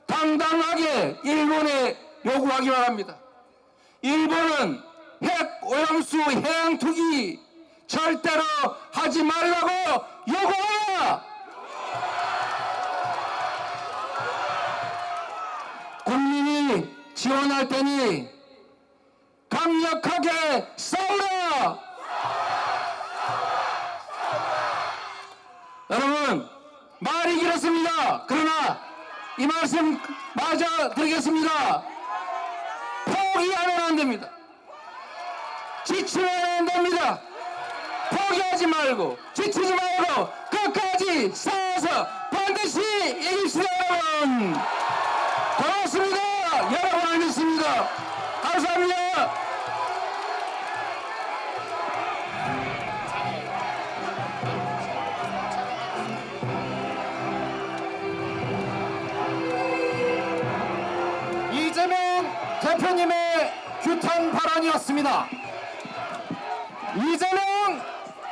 당당하게 일본에 요구하기 바랍니다. 일본은 핵 오염수 해양 투기 절대로 하지 말라고 요구하라! 국민이 지원할 테니 강력하게 싸우라! 여러분, 말이 길었습니다. 그러나 이 말씀 마저 드리겠습니다. 포기하면 안 됩니다. 지치면 안 됩니다. 포기하지 말고 지치지 말고 끝까지 싸워서 반드시 이깁시다, 여러분. 고맙습니다. 여러분을 믿습니다. 감사합니다. 이재명 대표님의 규탄 발언이었습니다. 이재명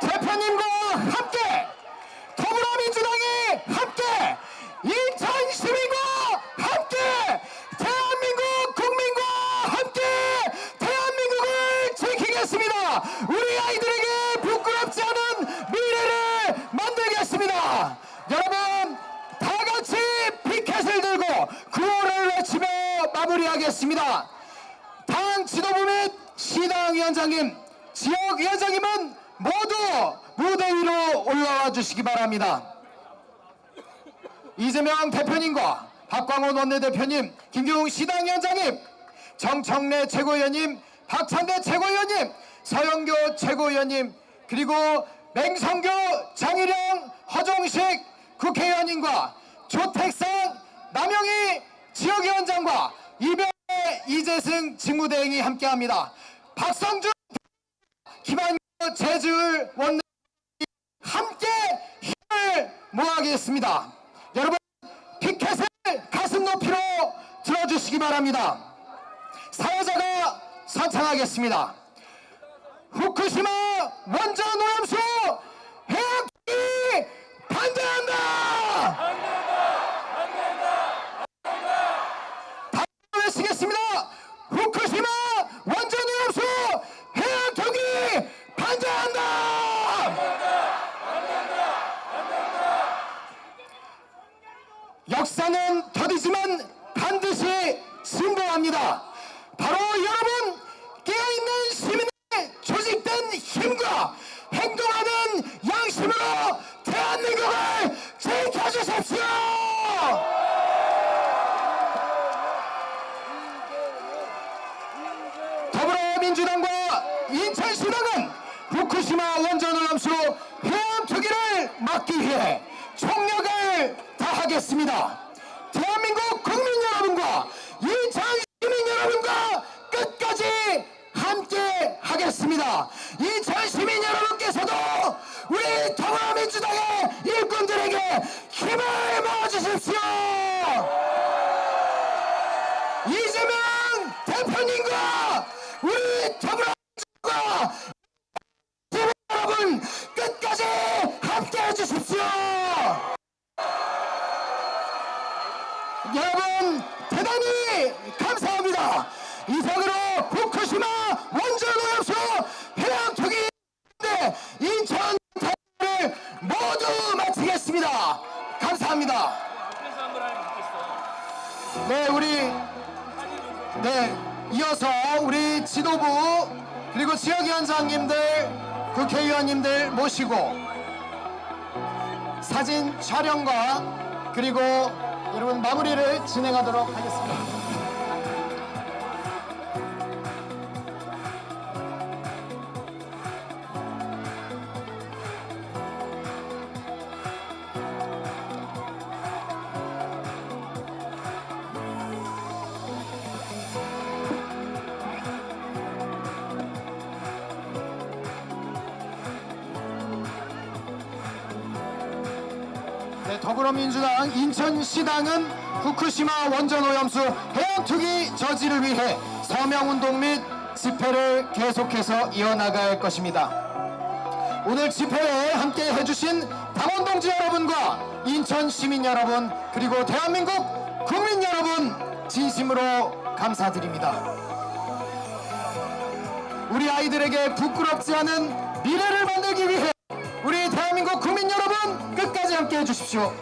대표님과 함께 더불어민주당이 함께 인천 시민과 함께 대한민국 국민과 함께 대한민국을 지키겠습니다. 우리 아이들에게 부끄럽지 않은 미래를 만들겠습니다. 여러분, 다 같이 피켓을 들고 구호를 외치며 마무리하겠습니다. 당 지도부 및 시당위원장님, 지역위원장님은 모두 무대 위로 올라와 주시기 바랍니다. 이재명 대표님과 박광원 원내대표님, 김기웅 시당위원장님, 정청래 최고위원님, 박찬대 최고위원님, 서영교 최고위원님, 그리고 맹성교, 장일영, 허종식 국회의원님과 조택상, 남영희 지역위원장과 이병 이재승 직무대행이 함께합니다. 박성준, 김한규 제주을 원내 함께 힘을 모아겠습니다. 여러분, 피켓을 가슴 높이로 들어주시기 바랍니다. 사회자가 선창하겠습니다. 후쿠시마 원전 오염수 해양 투기 반대한다! 외치겠습니다. 후쿠시마 원전 오염수 해양 투기 반대한다. 역사는 더디지만 반드시 승부합니다. 바로 여러분, 깨어있는 시민의 조직된 힘과 행동하는 양심으로 대한민국을 지켜주십시오. 더불어민주당과 인천시당은 후쿠시마 원전 오염수 해양 투기를 막기 위해 총력을 다하겠습니다. 대한민국 국민 여러분과 인천 시민 여러분과 끝까지 함께 하겠습니다. 인천 시민 여러분께서도 우리 더불어민주당의 일꾼들에게 힘을 모아주십시오. 이재명 여러분 대단히 감사합니다. 이상으로 후쿠시마 원전 오염수 해양 투기 인천 대회를 모두 마치겠습니다. 감사합니다. 네, 이어서 우리 지도부 그리고 지역위원장님들, 국회의원님들 모시고 사진 촬영과 그리고 여러분 마무리를 진행하도록 하겠습니다. 네, 더불어민주당 인천시당은 후쿠시마 원전 오염수 해양 투기 저지를 위해 서명운동 및 집회를 계속해서 이어나갈 것입니다. 오늘 집회에 함께 해주신 당원 동지 여러분과 인천 시민 여러분 그리고 대한민국 국민 여러분 진심으로 감사드립니다. 우리 아이들에게 부끄럽지 않은 미래를 만들기 위해 우리 대한민국 국민 여러분 끝까지 함께 해주십시오.